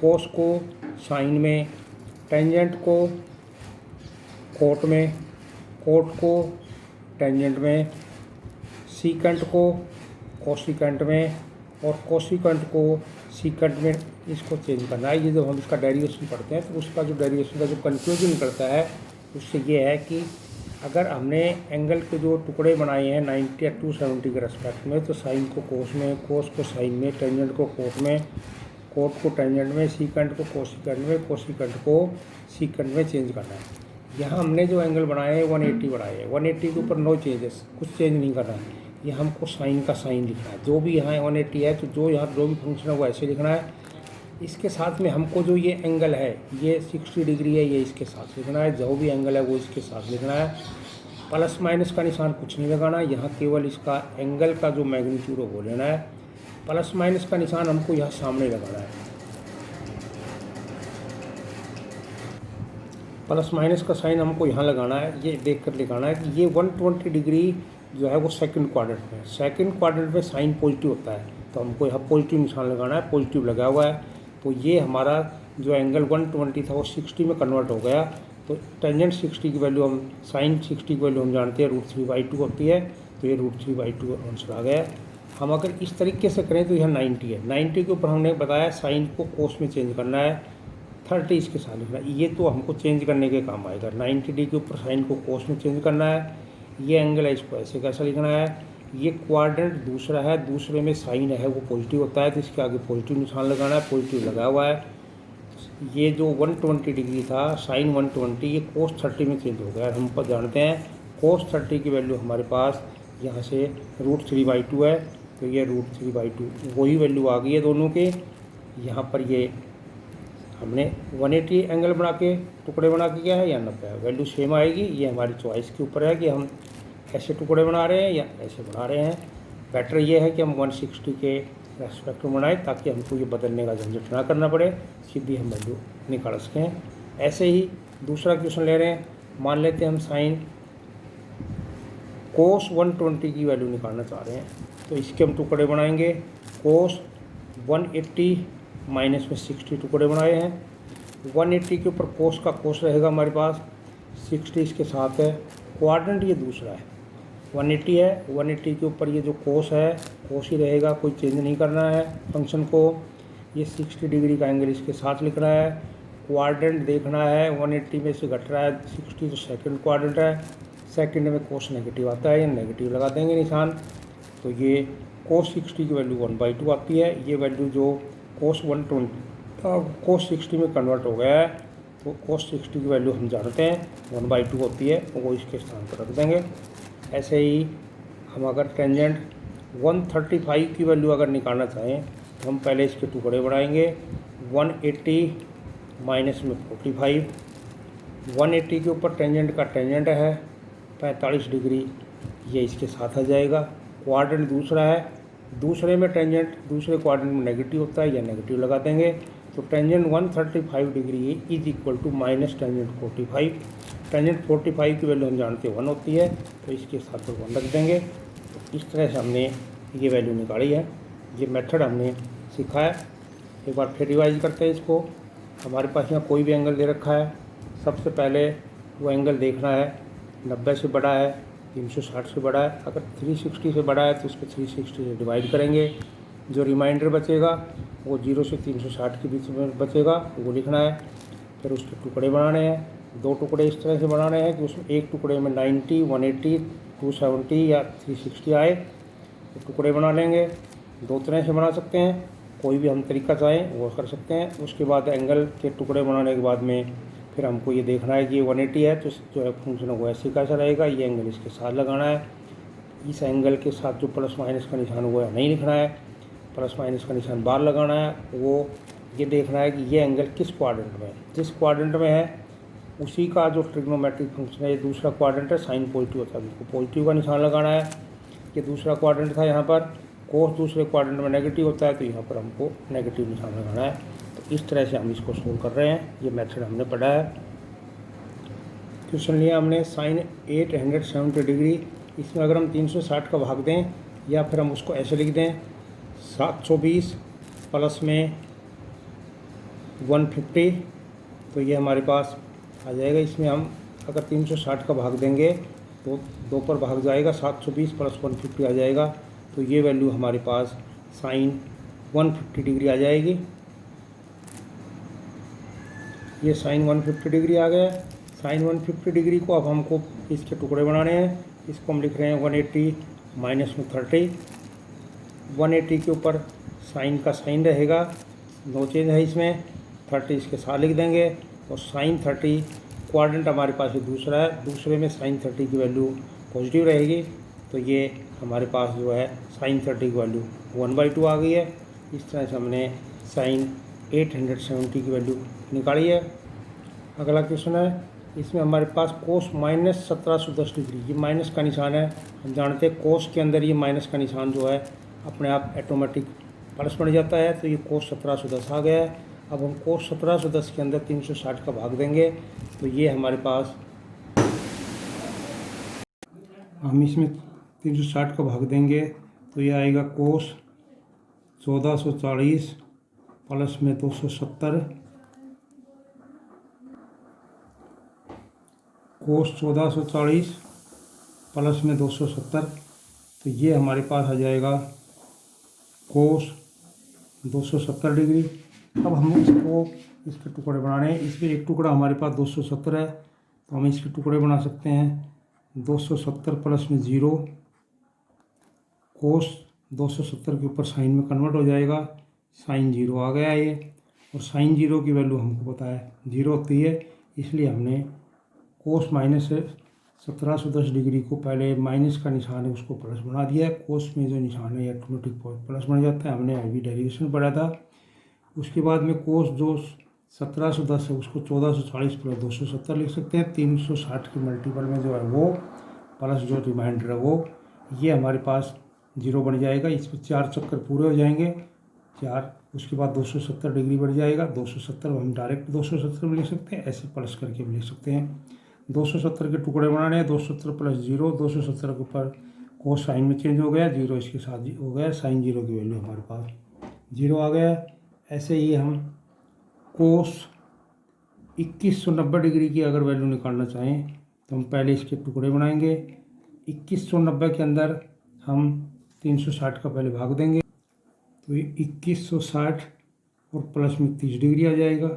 Speaker 1: कोस को साइन में, टेंजेंट को कोट में, कोट को टेंजेंट में, सीकेंट को कोसिकेंट में और कोसिकेंट को सीकेंट में इसको चेंज करना है। ये जब हम इसका डेरिवेशन पढ़ते हैं तो उसका जो डेरिवेशन का जो कंक्लूजन निकलता है उससे ये है कि अगर हमने एंगल के जो टुकड़े बनाए हैं 90 या 270 के रेस्पेक्ट में, तो साइन को कोस में, कोस को साइन में, टेंजेंट को कोट में, कोट को टेंजेंट में, सीकेंट को कोसिकेंट में, कोसिकेंट को सीकेंट में चेंज करना है। यहाँ हमने जो एंगल बनाए हैं 180 बनाए हैं, 180 के ऊपर नो चेंजेस, कुछ चेंज नहीं करना है। ये हमको साइन का साइन लिखना है। जो भी यहाँ 180 है तो जो यहाँ जो भी फंक्शन है वो ऐसे लिखना है। इसके साथ में हमको जो ये एंगल है ये 60 डिग्री है, ये इसके साथ लिखना है। जो भी एंगल है वो इसके साथ लिखना है। प्लस माइनस का निशान कुछ नहीं लगाना, यहाँ केवल इसका एंगल का जो मैग्नीट्यूड है वो लेना है। प्लस माइनस का निशान हमको यहाँ सामने लगाना है। प्लस माइनस का साइन हमको यहाँ लगाना है, ये देख कर लगाना है कि ये 120 डिग्री जो है वो सेकंड क्वाड्रेंट में, सेकंड क्वाड्रेंट में साइन पॉजिटिव होता है, तो हमको यहाँ पॉजिटिव निशान लगाना है। पॉजिटिव लगा हुआ है तो ये हमारा जो एंगल 120 था वो 60 में कन्वर्ट हो गया। तो टेंजेंट 60 की वैल्यू हम, साइन 60 की वैल्यू हम जानते हैं √3/2 होती है, तो ये √3/2 आंसर आ गया। हम अगर इस तरीके से करें तो यह 90 है। 90 के ऊपर हमने बताया साइन को कोस में चेंज करना है, 30 इसके साथ लिखना है। ये तो हमको चेंज करने के काम आएगा। 90 डिग्री के ऊपर साइन को कोस में चेंज करना है। ये एंगल है, इसको ऐसे कैसा लिखना है। ये क्वाड्रेंट दूसरा है, दूसरे में साइन है वो पॉजिटिव होता है, तो इसके आगे पॉजिटिव निशान लगाना है। पॉजिटिव लगा हुआ है। ये जो 120 डिग्री था साइन 120, ये कोस 30 में चेंज हो गया। हम पर जानते हैं कोस 30 की वैल्यू हमारे पास यहाँ से √3/2 है, तो ये √3/2 वही वैल्यू आ गई है दोनों के। यहाँ पर ये हमने 180 एंगल बना के टुकड़े बना के किया है या 90 वैल्यू सेम आएगी। ये हमारी चॉइस के ऊपर है कि हम ऐसे टुकड़े बना रहे हैं या ऐसे बना रहे हैं। बेटर ये है कि हम 160 के रेस्पेक्ट में बनाएं ताकि हमको ये बदलने का झंझट ना करना पड़े, सीधी हम वैल्यू निकाल सकें। ऐसे ही दूसरा क्वेश्चन ले रहे हैं। मान लेते हैं हम साइन कोस 120 की वैल्यू निकालना चाह रहे हैं, तो इसके हम टुकड़े बनाएंगे। कोस 180 माइनस में 60 टुकड़े बनाए हैं। 180 के ऊपर कोस का कोस रहेगा हमारे पास, 60 इसके साथ है, क्वाड्रेंट ये दूसरा है, 180 है, 180 के ऊपर ये जो कोस है कोस ही रहेगा, कोई चेंज नहीं करना है फंक्शन को। ये 60 डिग्री का एंगल इसके साथ लिखना है। क्वाड्रेंट देखना है, 180 में से घट रहा है 60 तो सेकंड क्वाड्रेंट है, सेकंड में कोस नेगेटिव आता है या नेगेटिव लगा देंगे निशान। तो ये कोस 60 की वैल्यू 1/2 आती है। ये वैल्यू जो कोस 120 60 में कन्वर्ट हो गया है, तो कोस 60 की वैल्यू हम जानते हैं 1/2 होती है, वो इसके स्थान पर रख देंगे। ऐसे ही हम अगर टेंजेंट 135 की वैल्यू अगर निकालना चाहें तो हम पहले इसके टुकड़े बनाएंगे। 180 माइनस में 45, 180 के ऊपर टेंजेंट का टेंजेंट है 45 डिग्री, ये इसके साथ आ जाएगा। क्वाड्रेंट दूसरा है, दूसरे में टेंजेंट दूसरे क्वाड्रेंट में नेगेटिव होता है या नेगेटिव लगा देंगे। तो tangent 135 degree is equal to minus tangent 45। Tangent 45 की वैल्यू हम जानते हैं 1 होती है, तो इसके साथ 1 रख देंगे। तो इस तरह से हमने ये वैल्यू निकाली है। ये मेथड हमने सीखा है। एक बार फिर रिवाइज करते हैं इसको। हमारे पास यहाँ कोई भी एंगल दे रखा है, सबसे पहले वो एंगल देखना है 90 से बड़ा है, 360 से बड़ा है। अगर 360 से बड़ा है तो इसको 360 से डिवाइड करेंगे, जो रिमाइंडर बचेगा वो 0 से 360 के बीच में बचेगा, वो लिखना है। फिर उसके टुकड़े बनाने हैं। 2 टुकड़े इस तरह से बनाने हैं कि उसमें एक टुकड़े में 90, 180, 270 या 360 आए, तो टुकड़े बना लेंगे। 2 तरह से बना सकते हैं, कोई भी हम तरीका चाहें वो कर सकते हैं। उसके बाद एंगल के टुकड़े बनाने के बाद में फिर हमको ये देखना है कि ये 180 है तो जो है फंक्शन वो ऐसे कैसा रहेगा। ये एंगल इसके साथ लगाना है, इस एंगल के साथ जो प्लस माइनस का निशान हुआ है नहीं लिखना है, प्लस माइनस का निशान बाहर लगाना है। वो ये देखना है कि ये एंगल किस क्वाड्रेंट में है, जिस क्वाड्रेंट में है उसी का जो ट्रिग्नोमेट्रिक फंक्शन है। ये दूसरा क्वाड्रेंट है, साइन पॉजिटिव होता है, उसको पॉजिटिव का निशान लगाना है। ये दूसरा क्वाड्रेंट था, यहाँ पर कोस दूसरे क्वाड्रेंट में नेगेटिव होता है, तो यहाँ पर हमको नेगेटिव निशान लगाना है। तो इस तरह से हम इसको सोल्व कर रहे हैं। ये मेथड हमने पढ़ा है। क्वेश्चन लिया हमने साइन 870 डिग्री। इसमें अगर हम 360 का भाग दें या फिर हम उसको ऐसे लिख दें 720 प्लस में 150, तो ये हमारे पास आ जाएगा। इसमें हम अगर 360 का भाग देंगे तो 2 पर भाग जाएगा, 720 प्लस 150 आ जाएगा। तो ये वैल्यू हमारे पास साइन 150 डिग्री आ जाएगी। ये साइन 150 डिग्री आ गया। साइन 150 डिग्री को अब हमको इसके टुकड़े बनाने हैं। इसको हम लिख रहे हैं 180 माइनस में 30। 180 के ऊपर साइन का साइन रहेगा, नो चेंज है इसमें, 30 इसके साथ लिख देंगे। और साइन 30 क्वाड्रेंट हमारे पास ये दूसरा है, दूसरे में साइन 30 की वैल्यू पॉजिटिव रहेगी। तो ये हमारे पास जो है साइन 30 की वैल्यू 1/2 आ गई है। इस तरह से हमने साइन 870 की वैल्यू निकाली है। अगला क्वेश्चन है, इसमें हमारे पास कोस माइनस 1710 डिग्री, ये माइनस का निशान है। हम जानते हैं कोस के अंदर ये माइनस का निशान जो है अपने आप ऑटोमेटिक प्लस बन जाता है। तो ये कोस 1710 आ गया है। अब हम कोस 1710 के अंदर 360 का भाग देंगे, तो ये हमारे पास, हम इसमें 360 का भाग देंगे तो ये आएगा कोस 1440 प्लस में 270, कोस 1440 प्लस में 270, तो ये हमारे पास आ जाएगा कोस 270 डिग्री। अब हम इसके टुकड़े बनाने हैं। इसमें एक टुकड़ा हमारे पास 270 है, तो हम इसके टुकड़े बना सकते हैं। 270 प्लस में 0, कोस 270 के ऊपर साइन में कन्वर्ट हो जाएगा, साइन 0 आ गया ये। और साइन 0 की वैल्यू हमको पता है 0 होती है, इसलिए हमने कोस माइनस 1710 डिग्री को पहले माइनस का निशान है उसको प्लस बना दिया है। कोस में जो निशान है ऑटोमेटिक प्लस बन जाता है, हमने अभी डेरिवेशन पढ़ा था। उसके बाद में कोस जो 1710 है उसको 1440 प्लस 270 लिख सकते हैं। 360 के मल्टीपल में जो है वो प्लस जो रिमाइंडर है वो ये हमारे पास 0 बन जाएगा। इस पर 4 चक्कर पूरे हो जाएंगे, 4। उसके बाद 270 डिग्री बढ़ जाएगा। 270 हम डायरेक्ट 270 में लिख सकते हैं, ऐसे प्लस करके भी लिख सकते हैं। 270 के टुकड़े बनाने हैं, 270 प्लस 0, 270 के ऊपर कोस साइन में चेंज हो गया, 0 इसके साथ हो गया, साइन 0 की वैल्यू हमारे पास 0 आ गया। ऐसे ही हम कोस 2190 डिग्री की अगर वैल्यू निकालना चाहें तो हम पहले इसके टुकड़े बनाएंगे। 2190 के अंदर हम 360 का पहले भाग देंगे तो ये 2160 और प्लस में 30 डिग्री आ जाएगा।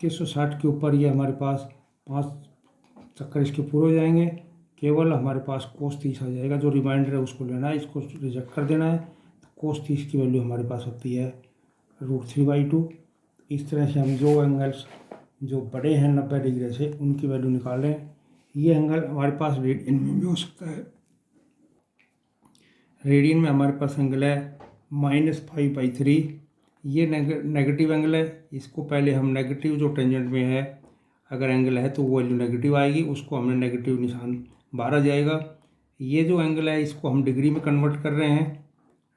Speaker 1: 2160 के ऊपर ये हमारे पास 5 चक्कर इसके पूरे हो जाएंगे, केवल हमारे पास कोस 30 आ जाएगा। जो रिमाइंडर है उसको लेना है, इसको रिजेक्ट कर देना है। तो कोस 30 की वैल्यू हमारे पास होती है √3/2। इस तरह से हम जो एंगल्स जो बड़े हैं 90 डिग्री से उनकी वैल्यू निकालें। ये एंगल हमारे पास रेडियन में भी हो सकता है। रेडियन में हमारे पास एंगल है -5/3। ये नेगेटिव एंगल है। इसको पहले हम नेगेटिव जो टेंजेंट में है अगर एंगल है तो वो वैल्यू नेगेटिव आएगी, उसको हमने नेगेटिव निशान बाहर आ जाएगा। ये जो एंगल है इसको हम डिग्री में कन्वर्ट कर रहे हैं।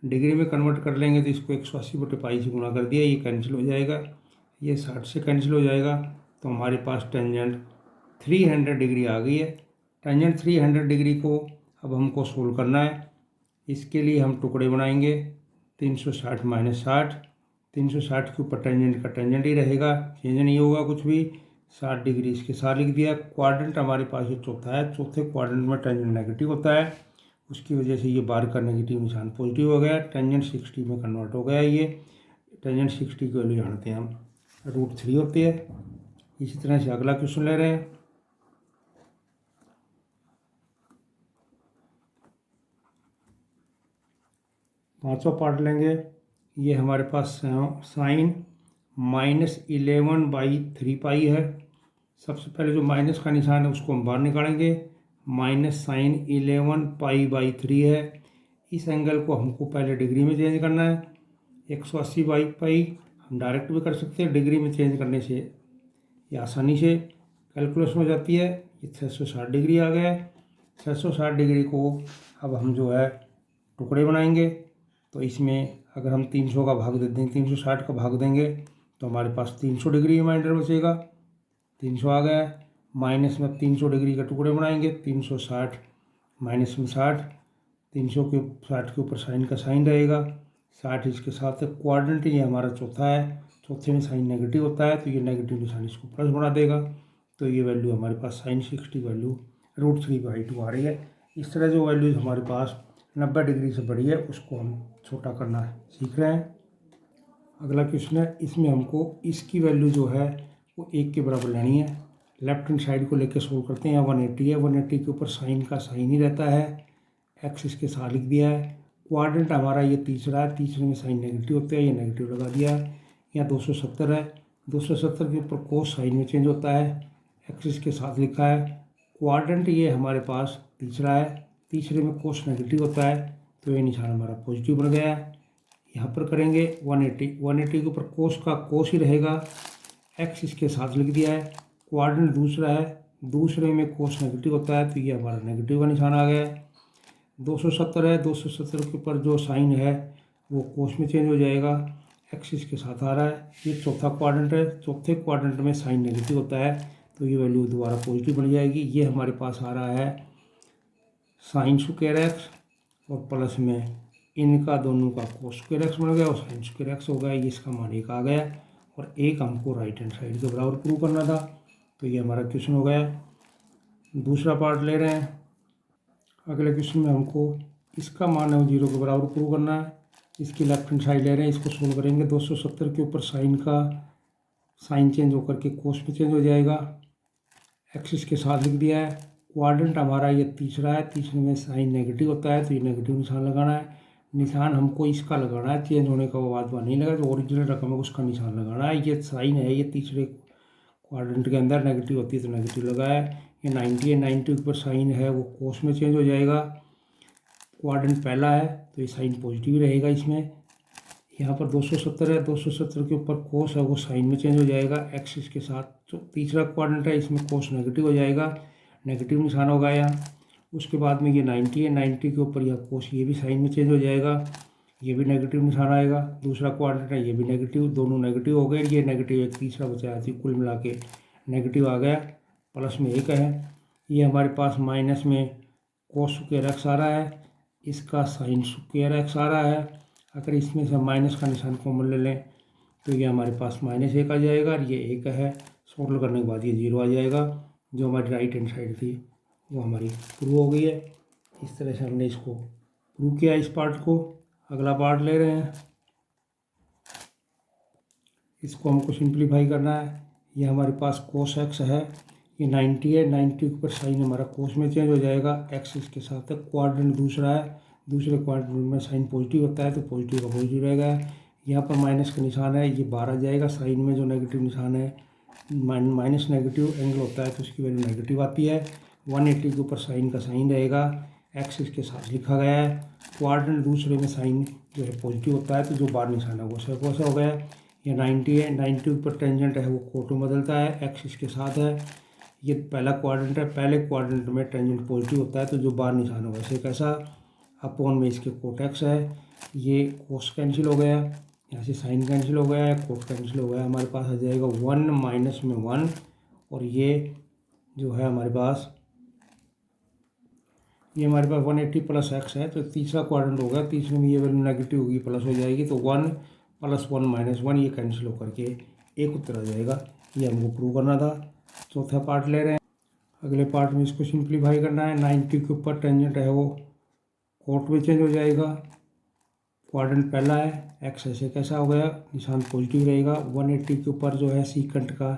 Speaker 1: डिग्री में कन्वर्ट कर लेंगे तो इसको 180/π से गुणा कर दिया, ये कैंसिल हो जाएगा, ये 60 से कैंसिल हो जाएगा। तो हमारे पास टेंजेंट 300 डिग्री आ गई है। टेंजेंट 300 डिग्री को अब हमको सोल्व करना है। इसके लिए हम टुकड़े बनाएंगे। 360 - 60, 360 के ऊपर टेंजेंट का टेंजेंट ही रहेगा, चेंज नहीं होगा कुछ भी। 60 डिग्री इसके साथ लिख दिया। क्वाड्रेंट हमारे पास ये चौथा है, चौथे क्वाड्रेंट में टेंजेंट नेगेटिव होता है, उसकी वजह से ये बार का नेगेटिव निशान पॉजिटिव हो गया। टेंजेंट 60 में कन्वर्ट हो गया। ये टेंजेंट 60 की वैल्यू जानते हैं हम √3 होती है। इसी तरह से अगला क्वेश्चन ले रहे हैं। पांचवा पार्ट लेंगे। ये हमारे पास साइन -11/3π है। सबसे पहले जो माइनस का निशान है उसको हम बाहर निकालेंगे। -sin11π/3 है। इस एंगल को हमको पहले डिग्री में चेंज करना है। 180/π हम डायरेक्ट भी कर सकते हैं, डिग्री में चेंज करने से ये आसानी से कैलकुलेशन हो जाती है। ये 660 डिग्री आ गया। 660 डिग्री को अब हम जो है टुकड़े बनाएंगे। तो इसमें अगर हम 300 का भाग दे देंगे, 360 का भाग देंगे तो हमारे पास 300 डिग्री रिमाइंडर बचेगा। 300 आ गया। माइनस में 300 डिग्री के टुकड़े बनाएंगे। 360 माइनस में 60, 360 के ऊपर साइन का साइन रहेगा, 60 इसके साथ है। क्वाड्रेंट ये हमारा चौथा है, चौथे में साइन नेगेटिव होता है तो ये नेगेटिव निशान इसको प्लस बना देगा। तो ये वैल्यू हमारे पास sin 60 वैल्यू √3/2 आ रही है। इस तरह जो वैल्यू हमारे पास 90 डिग्री से बड़ी है उसको हम छोटा करना सीख रहे हैं। अगला क्वेश्चन है, इसमें हमको इसकी वैल्यू जो है वो 1 के बराबर लेनी है। लेफ्ट हैंड साइड को लेकर सोल्व करते हैं। 180 है, 180 के ऊपर साइन का साइन ही रहता है, एक्स इसके साथ लिख दिया है। क्वाड्रेंट हमारा ये तीसरा है, तीसरे में साइन नेगेटिव होता है, ये नेगेटिव लगा दिया है। यहाँ 270 है, 270 के ऊपर कोस साइन में चेंज होता है, एक्स इसके साथ लिखा है। क्वाड्रेंट ये हमारे पास तीसरा है, तीसरे में कोस नेगेटिव होता है तो ये निशान हमारा पॉजिटिव बन गया है। यहाँ पर करेंगे 180 के ऊपर कोस का कोस ही रहेगा, एक्स इसके साथ लिख दिया है। क्वाड्रेंट दूसरा है, दूसरे में कोस नेगेटिव होता है तो ये हमारा नेगेटिव का निशान आ गया है। 270 है, 270 के ऊपर जो साइन है वो कोस में चेंज हो जाएगा, एक्स इसके साथ आ रहा है। ये चौथा क्वाड्रेंट है, चौथे क्वाड्रेंट में साइन नेगेटिव होता है तो ये वैल्यू दोबारा पॉजिटिव बन जाएगी। ये हमारे पास आ रहा है sin² x और प्लस में इनका दोनों का cos² x बन गया और sin² x हो गया। ये इसका मान 1 आ गया और 1 हमको राइट हैंड साइड के बराबर प्रूव करना था। तो ये हमारा क्वेश्चन हो गया। दूसरा पार्ट ले रहे हैं। अगले क्वेश्चन में हमको इसका मान है 0 के बराबर प्रूव करना है। इसकी लेफ्ट हैंड साइड ले रहे हैं, इसको सोल्व करेंगे। 270 के ऊपर साइन का साइन चेंज होकर के कोस में चेंज हो जाएगा, एक्स इसके साथ लिख दिया है। क्वाड्रेंट हमारा ये तीसरा है, तीसरे में साइन नेगेटिव होता है तो ये नेगेटिव निशान लगाना है। निशान हमको इसका लगाना है, चेंज होने का बाद नहीं लगा, जो ओरिजिनल रकम है उसका निशान लगाना है। ये साइन है, ये तीसरे क्वाड्रेंट के अंदर नेगेटिव होती है तो नेगेटिव लगाया है। ये 90 है, 90 के ऊपर साइन है वो कोस में चेंज हो जाएगा। क्वाड्रेंट पहला है तो ये साइन पॉजिटिव रहेगा इसमें। यहाँ पर 270 है, 270 के ऊपर कोस है वो साइन में चेंज हो जाएगा एक्सिस के साथ। तो तीसरा क्वाड्रेंट है, इसमें कोस नेगेटिव हो जाएगा, नेगेटिव निशान होगा यहाँ। उसके बाद में ये 90 है, 90 के ऊपर यह कोस ये भी साइन में चेंज हो जाएगा, ये भी नेगेटिव निशान आएगा। दूसरा क्वाड्रेंट है, ये भी नेगेटिव, दोनों नेगेटिव हो गए, ये नेगेटिव एक तीसरा बचा है, कुल मिला के नेगेटिव आ गया। प्लस में 1 है। ये हमारे पास माइनस में कोस स्क्वायर एक्स आ रहा है, इसका साइन स्क्वायर एक्स आ रहा है। अगर इसमें से माइनस का निशान कॉमन ले लें तो ये हमारे पास -1 आ जाएगा और ये 1 है। सॉल्व करने के बाद ये 0 आ जाएगा। जो हमारी राइट हैंड साइड थी वो हमारी प्रूव हो गई है। इस तरह से हमने इसको प्रूव किया इस पार्ट को। अगला पार्ट ले रहे हैं, इसको हमको सिंप्लीफाई करना है। ये हमारे पास कोस एक्स है, ये 90 है, 90 के ऊपर साइन हमारा कोस में चेंज हो जाएगा, एक्स इसके साथ है। क्वाड्रेंट दूसरा है, दूसरे क्वाड्रेंट में साइन पॉजिटिव होता है तो पॉजिटिव का पॉजिटिव रहेगा। यहाँ पर माइनस का निशान है, ये बाहर आ जाएगा। साइन में जो नेगेटिव निशान है, माइनस नेगेटिव एंगल होता है तो उसकी वैल्यू नेगेटिव आती है। 180 के ऊपर साइन का साइन रहेगा, एक्स इसके साथ लिखा गया है। क्वाड्रेंट दूसरे में साइन जो है पॉजिटिव होता है तो जो बाहर निशान है वो वैसा हो गया। ये 90 है, 90 के ऊपर टेंजेंट है वो कोट में बदलता है, एक्स इसके साथ है। ये पहला क्वाड्रेंट है, पहले क्वाड्रेंट में टेंजेंट पॉजिटिव होता है तो जो बाहर निशान है वैसे कैसा। अपॉन में इसके कोट एक्स है, ये कोस कैंसिल हो गया, यहाँ से साइन कैंसिल हो गया है, कोट कैंसिल हो गया। हमारे पास आ जाएगा 1 माइनस में 1 और ये जो है हमारे पास 180 प्लस एक्स है तो तीसरा क्वाड्रेंट होगा। तीसरे में ये वैल्यू नेगेटिव होगी, प्लस हो जाएगी तो 1 + 1 - 1 ये कैंसिल होकर के एक उत्तर आ जाएगा। ये हमको प्रूव करना था। चौथा पार्ट ले रहे हैं। अगले पार्ट में इसको सिंप्लीफाई करना है। 90 के ऊपर टेंजेंट है वो कोट में चेंज हो जाएगा। क्वाड्रेंट पहला है, एक्स ऐसे कैसा हो गया, निशान पॉजिटिव रहेगा। 180 के ऊपर जो है सीकेंट का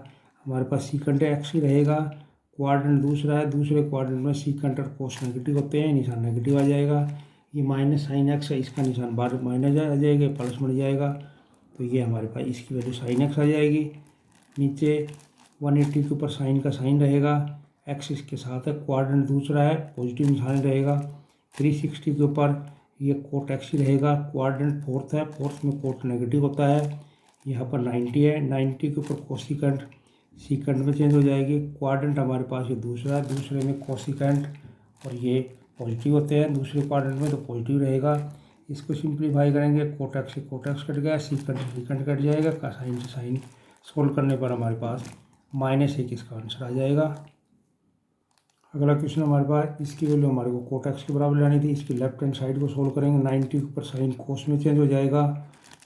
Speaker 1: हमारे पास सीकेंट एक्स ही रहेगा। क्वाड्रेंट दूसरा है, दूसरे क्वाड्रेंट में सीकेंट और कोस नेगेटिव होते हैं, निशान नेगेटिव आ जाएगा। ये माइनस साइन एक्स है, इसका निशान बाहर माइनस आ जाएगा, प्लस बन जाएगा तो ये हमारे पास इसकी वैल्यू साइन एक्स आ जाएगी। नीचे 180 के ऊपर साइन का साइन रहेगा, एक्स इसके साथ है। क्वाड्रेंट दूसरा है, पॉजिटिव निशान रहेगा। 360 के ऊपर ये कोट एक्स ही रहेगा। क्वाड्रेंट फोर्थ है, फोर्थ में कोट नेगेटिव होता है। यहाँ पर 90 है, 90 के ऊपर कोसिकेंट सीकेंट में चेंज हो जाएगी। क्वाड्रेंट हमारे पास ये दूसरा है, दूसरे में कोसिकेंट और ये पॉजिटिव होते हैं, दूसरे क्वाड्रेंट में तो पॉजिटिव रहेगा। इसको सिंप्लीफाई करेंगे, कोटेक्स से कोटेक्स कट गया, सीकेंट से सीकेंट कट जाएगा, का साइन से साइन। सोल्व करने पर हमारे पास -1 इसका आंसर आ जाएगा। अगला क्वेश्चन हमारे पास, इसकी वैल्यू हमारे को कोटेक्स के बराबर लानी थी। इसकी लेफ्ट हैंड साइड को सोल्व करेंगे। 90 के ऊपर साइन कोस में चेंज हो जाएगा,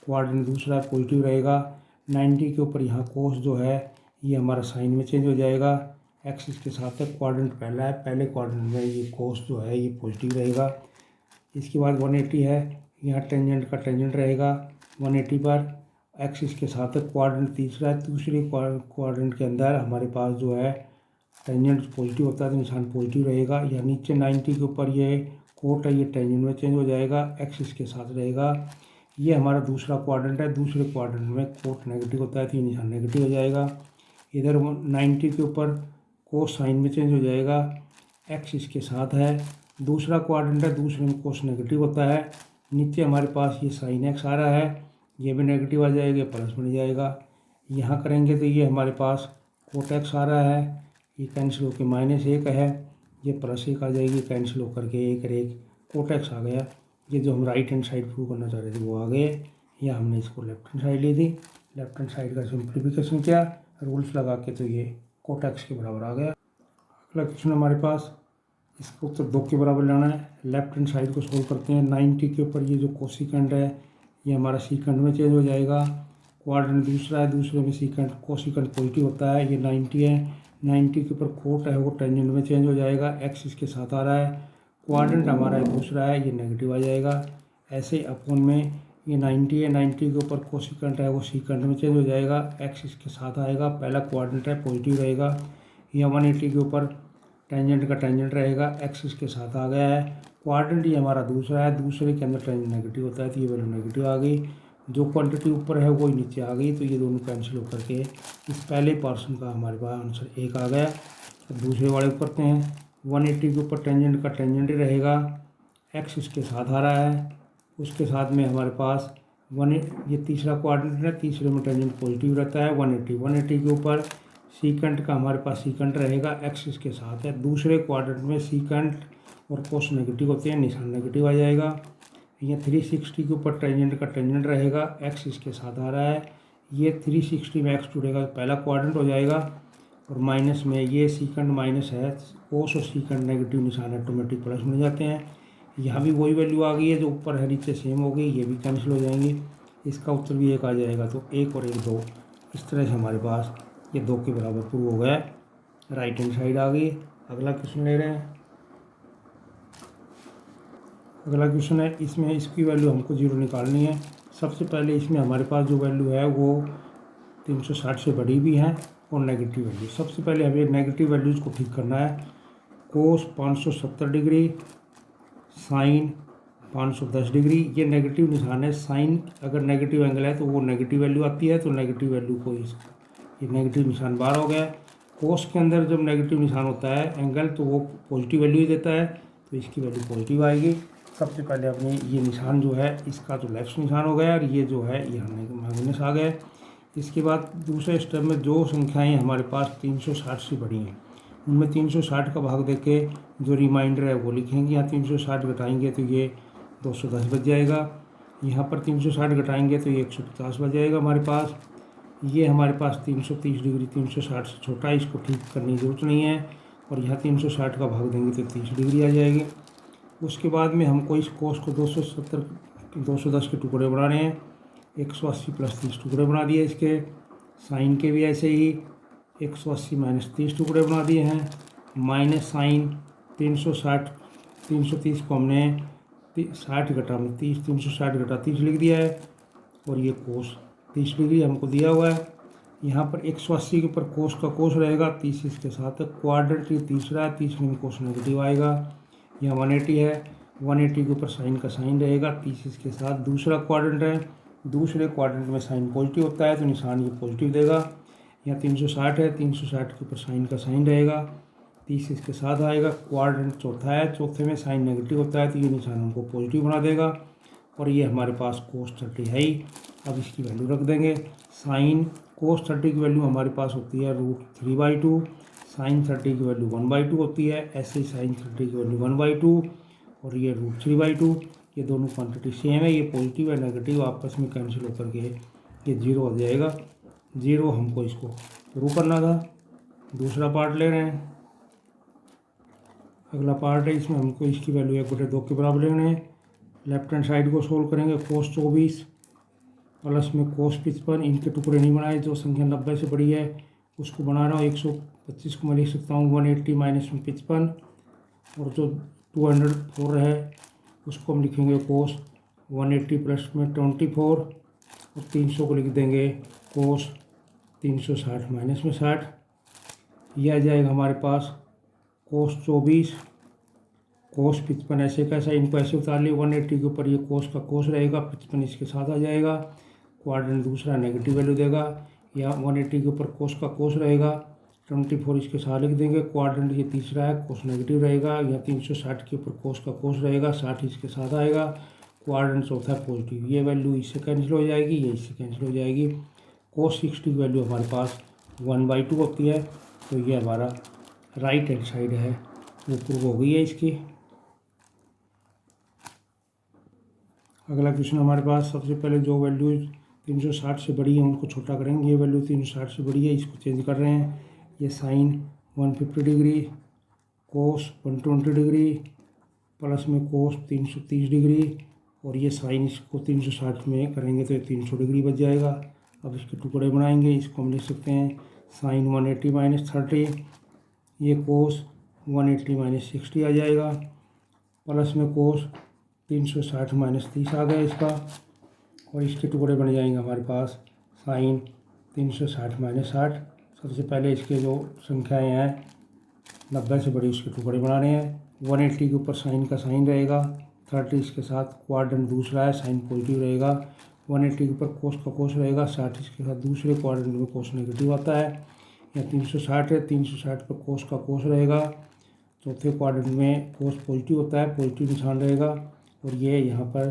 Speaker 1: क्वाड्रेंट दूसरा पॉजिटिव रहेगा। 90 के ऊपर यहाँ कोस जो है ये हमारा साइन में चेंज हो जाएगा, एक्स इसके साथ है। क्वाड्रेंट पहला है, पहले क्वाड्रेंट में ये कोस जो है ये पॉजिटिव रहेगा। इसके बाद 180 है, यहाँ टेंजेंट का टेंजेंट रहेगा 180 पर, एक्स इसके साथ है। क्वाड्रेंट तीसरा है, दूसरे क्वाड्रेंट के अंदर हमारे पास जो है टेंजेंट पॉजिटिव होता है तो निशान पॉजिटिव रहेगा। या नीचे 90 के ऊपर ये कोट है, ये टेंजेंट में चेंज हो जाएगा, एक्स इसके साथ रहेगा। ये हमारा दूसरा क्वाड्रेंट है, दूसरे क्वाड्रेंट में कोट नेगेटिव होता है तो ये निशान नेगेटिव हो जाएगा। इधर 90 के ऊपर कोस साइन में चेंज हो जाएगा, एक्स इसके साथ है। दूसरा क्वाड्रेंट है, दूसरे में कोस नेगेटिव होता है। नीचे हमारे पास ये साइन एक्स आ रहा है, ये भी नेगेटिव आ जाएगा, प्लस बन जाएगा। यहाँ करेंगे तो ये हमारे पास कोट एक्स आ रहा है, ये कैंसिल होकर -1 है, ये +1 आ जाएगी, कैंसिल होकर के 1 और 1 कोट एक्स आ गया। ये जो हम राइट हैंड साइड प्रूव करना चाह रहे थे वो आ गए। या हमने इसको लेफ्ट हैंड साइड ली थी, लेफ्ट हैंड साइड का सिंप्लीफिकेशन किया, रूल्स लगा के तो ये कोट एक्स के बराबर आ गया। अगला क्वेश्चन हमारे पास, इसको उत्तर 2 के बराबर लाना है। लेफ्ट हैंड साइड को सोल्व करते हैं। 90 के ऊपर ये जो कोसिकेंट है ये हमारा सीकेंट में चेंज हो जाएगा। क्वाड्रेंट दूसरा है, दूसरे में सीकेंट कोसिकेंट पॉजिटिव होता है, ये 90 है। 90 के ऊपर कोट है वो टेंजेंट में चेंज हो जाएगा, एक्स इसके साथ आ रहा है। क्वाड्रेंट हमारा दूसरा है, ये नेगेटिव आ जाएगा। ऐसे अपॉन में ये 90 है, 90 के ऊपर कोसिकेंट है वो सीकेंट में चेंज हो जाएगा, एक्स इसके साथ आएगा। पहला क्वाड्रेंट है पॉजिटिव रहेगा। ये 180 के ऊपर टेंजेंट का टेंजेंट रहेगा, एक्स इसके साथ आ गया है। क्वाड्रेंट ये हमारा दूसरा है, दूसरे के अंदर टेंजेंट नेगेटिव होता है तो ये वैल्यू नेगेटिव आ गई। जो क्वांटिटी ऊपर है वो नीचे आ गई तो ये दोनों कैंसिल होकर के इस पहले पोर्शन का हमारे पास आंसर 1 आ गया। दूसरे वाले को करते हैं। 180 के ऊपर टेंजेंट का टेंजेंट ही रहेगा, एक्स इसके साथ आ रहा है। उसके साथ में हमारे पास ये तीसरा क्वाड्रेंट है, तीसरे में टेंजेंट पॉजिटिव रहता है। 180 के ऊपर सीकेंट का हमारे पास सीकेंट रहेगा, एक्स इसके साथ है। दूसरे क्वाड्रेंट में सीकेंट और कोस नेगेटिव होते हैं, निशान नेगेटिव आ जाएगा। यहाँ 360 के ऊपर टेंजेंट का टेंजेंट रहेगा, एक्स इसके साथ आ रहा है। ये 360 में एक्स जुड़ेगा, पहला क्वाड्रेंट हो जाएगा। और माइनस में ये सीकेंट माइनस है, कोस और सीकेंट नेगेटिव निशान ऑटोमेटिक प्लस में जाते हैं। यहाँ भी वही वैल्यू आ गई है, जो ऊपर है नीचे सेम हो गई, ये भी कैंसिल हो जाएंगे। इसका उत्तर भी 1 आ जाएगा। तो 1 और 1 2, इस तरह से हमारे पास ये 2 के बराबर प्रूव हो गया। राइट हैंड साइड आ गई। अगला क्वेश्चन ले रहे हैं। अगला क्वेश्चन है, इसमें इसकी वैल्यू हमको 0 निकालनी है। सबसे पहले इसमें हमारे पास जो वैल्यू है वो 360 से बड़ी भी है और नेगेटिव वैल्यू। सबसे पहले हमें नेगेटिव वैल्यूज़ को ठीक करना है। कोस 570 डिग्री, साइन 510 डिग्री, ये नेगेटिव निशान है। साइन अगर नेगेटिव एंगल है तो वो नेगेटिव वैल्यू आती है, तो नेगेटिव वैल्यू को ये नेगेटिव निशान बाहर हो गया। कोस के अंदर जब नेगेटिव निशान होता है एंगल, तो वो पॉजिटिव वैल्यू ही देता है, तो इसकी वैल्यू पॉजिटिव आएगी। सबसे पहले अपने ये निशान जो है इसका तो लेफ्ट निशान हो गया, और ये जो है ये माइनस आ गया। इसके बाद दूसरे स्टेप में जो संख्याएँ हमारे पास 360 से बड़ी हैं, उनमें 360 का भाग देके जो रिमाइंडर है वो लिखेंगे। यहाँ 360 घटाएंगे तो ये 210 बच जाएगा। यहाँ पर 360 घटाएंगे तो ये 150 बच जाएगा हमारे पास। ये हमारे पास 330 डिग्री 360 से छोटा है, इसको ठीक करने की जरूरत नहीं है। और यहाँ 360 का भाग देंगे तो 30 डिग्री आ जाएगी। उसके बाद में हमको इस कोस को 210 के टुकड़े बनाने हैं। 180 प्लस 30 टुकड़े बना दिए इसके। साइन के भी ऐसे ही 180 माइनस 30 टुकड़े बना दिए हैं। माइनस साइन 330 को हमने 60 घटा 30, 360 घटा 30 लिख दिया है। और ये कोस 30 डिग्री हमको दिया हुआ है। यहाँ पर 180 के ऊपर कोस का कोस रहेगा, 30 इसके साथ है। क्वाड्रेंट ये तीसरा है, तीसरे में कोस नेगेटिव आएगा। यहाँ 180 है, 180 के ऊपर साइन का साइन रहेगा, 30 इसके साथ। दूसरा क्वाड्रेंट है, दूसरे क्वाड्रेंट में साइन पॉजिटिव होता है, तो निशान ये पॉजिटिव देगा। यहाँ 360 है, 360 के ऊपर साइन का साइन रहेगा, 30 इसके साथ आएगा। क्वाड्रेंट चौथा है, चौथे में साइन नेगेटिव होता है, तो ये निशान हमको पॉजिटिव बना देगा। और ये हमारे पास कोस 30 है ही। अब इसकी वैल्यू रख देंगे। साइन कोस 30 की वैल्यू हमारे पास होती है √3/2, साइन 30 की वैल्यू 1/2 होती है। ऐसे ही साइन 30 की वैल्यू 1/2 और ये √3/2। ये दोनों क्वांटिटी सेम है, ये पॉजिटिव है नेगेटिव आपस में कैंसिल होकर के ये 0 हो जाएगा। 0 हमको इसको प्रूव करना था। दूसरा पार्ट ले रहे हैं। अगला पार्ट है, इसमें हमको इसकी वैल्यू 1/2 के बराबर लेने हैं। लेफ्ट हैंड साइड को सोल्व करेंगे। कोस 24 प्लस में कोस 55, इनके टुकड़े नहीं बनाए। जो संख्या 90 से बड़ी है उसको बना रहा हूँ। 125 को मैं लिख सकता हूँ 180 माइनस में 55, और जो 204 है उसको हम लिखेंगे कोस 180 प्लस में 24, और 300 को लिख देंगे कोस 360 माइनस में 60। यह आ जाएगा हमारे पास कोस 24 कोस 55 ऐसे कैसा, इनको ऐसे उतार लिए। 180 के ऊपर ये कोस का कोस रहेगा, 55 इसके साथ आ जाएगा। क्वाड्रेंट दूसरा नेगेटिव वैल्यू देगा। या 180 के ऊपर कोस का कोस रहेगा, 24 इसके साथ लिख देंगे। क्वाड्रेंट ये तीसरा है, कोस नेगेटिव रहेगा। या 360 के ऊपर कोस का कोस रहेगा, 60 इसके साथ आएगा। क्वाड्रेंट चौथा पॉजिटिव, ये वैल्यू इससे कैंसिल हो जाएगी, ये इससे कैंसिल हो जाएगी। कोस 60 की वैल्यू हमारे पास 1/2 होती है, तो ये हमारा राइट हैंड साइड है वो प्रूव हो गई है इसकी। अगला क्वेश्चन हमारे पास, सबसे पहले जो वैल्यूज 360 से बड़ी है उनको छोटा करेंगे। ये वैल्यू 360 से बड़ी है, इसको चेंज कर रहे हैं। ये साइन 150 डिग्री, कोस 120 डिग्री, प्लस में कोस 330 डिग्री, और ये साइन इसको 360 में करेंगे तो ये 300 डिग्री बच जाएगा। अब इसके टुकड़े बनाएंगे। इसको हम लिख सकते हैं साइन 180 माइनस 30, ये कोस 180 माइनस 60 आ जाएगा, प्लस में कोस 360 माइनस 30 आ गया इसका। और इसके टुकड़े बन जाएंगे हमारे पास साइन 360 माइनस 60। सबसे पहले इसके जो संख्याएं हैं 90 से बड़ी, उसके टुकड़े बनाने हैं। 180 के ऊपर साइन का साइन रहेगा, 30 इसके साथ। क्वाड्रेंट दूसरा है, साइन पॉजिटिव रहेगा। 180 के ऊपर कोस का कोस रहेगा, 60 इसके साथ। दूसरे क्वाड्रेंट में कोस नेगेटिव आता है। यहाँ 360 है, 360 पर कोस का कोस रहेगा। चौथे क्वाड्रेंट में कोस पॉजिटिव होता है, पॉजिटिव निशान रहेगा। और ये यहाँ पर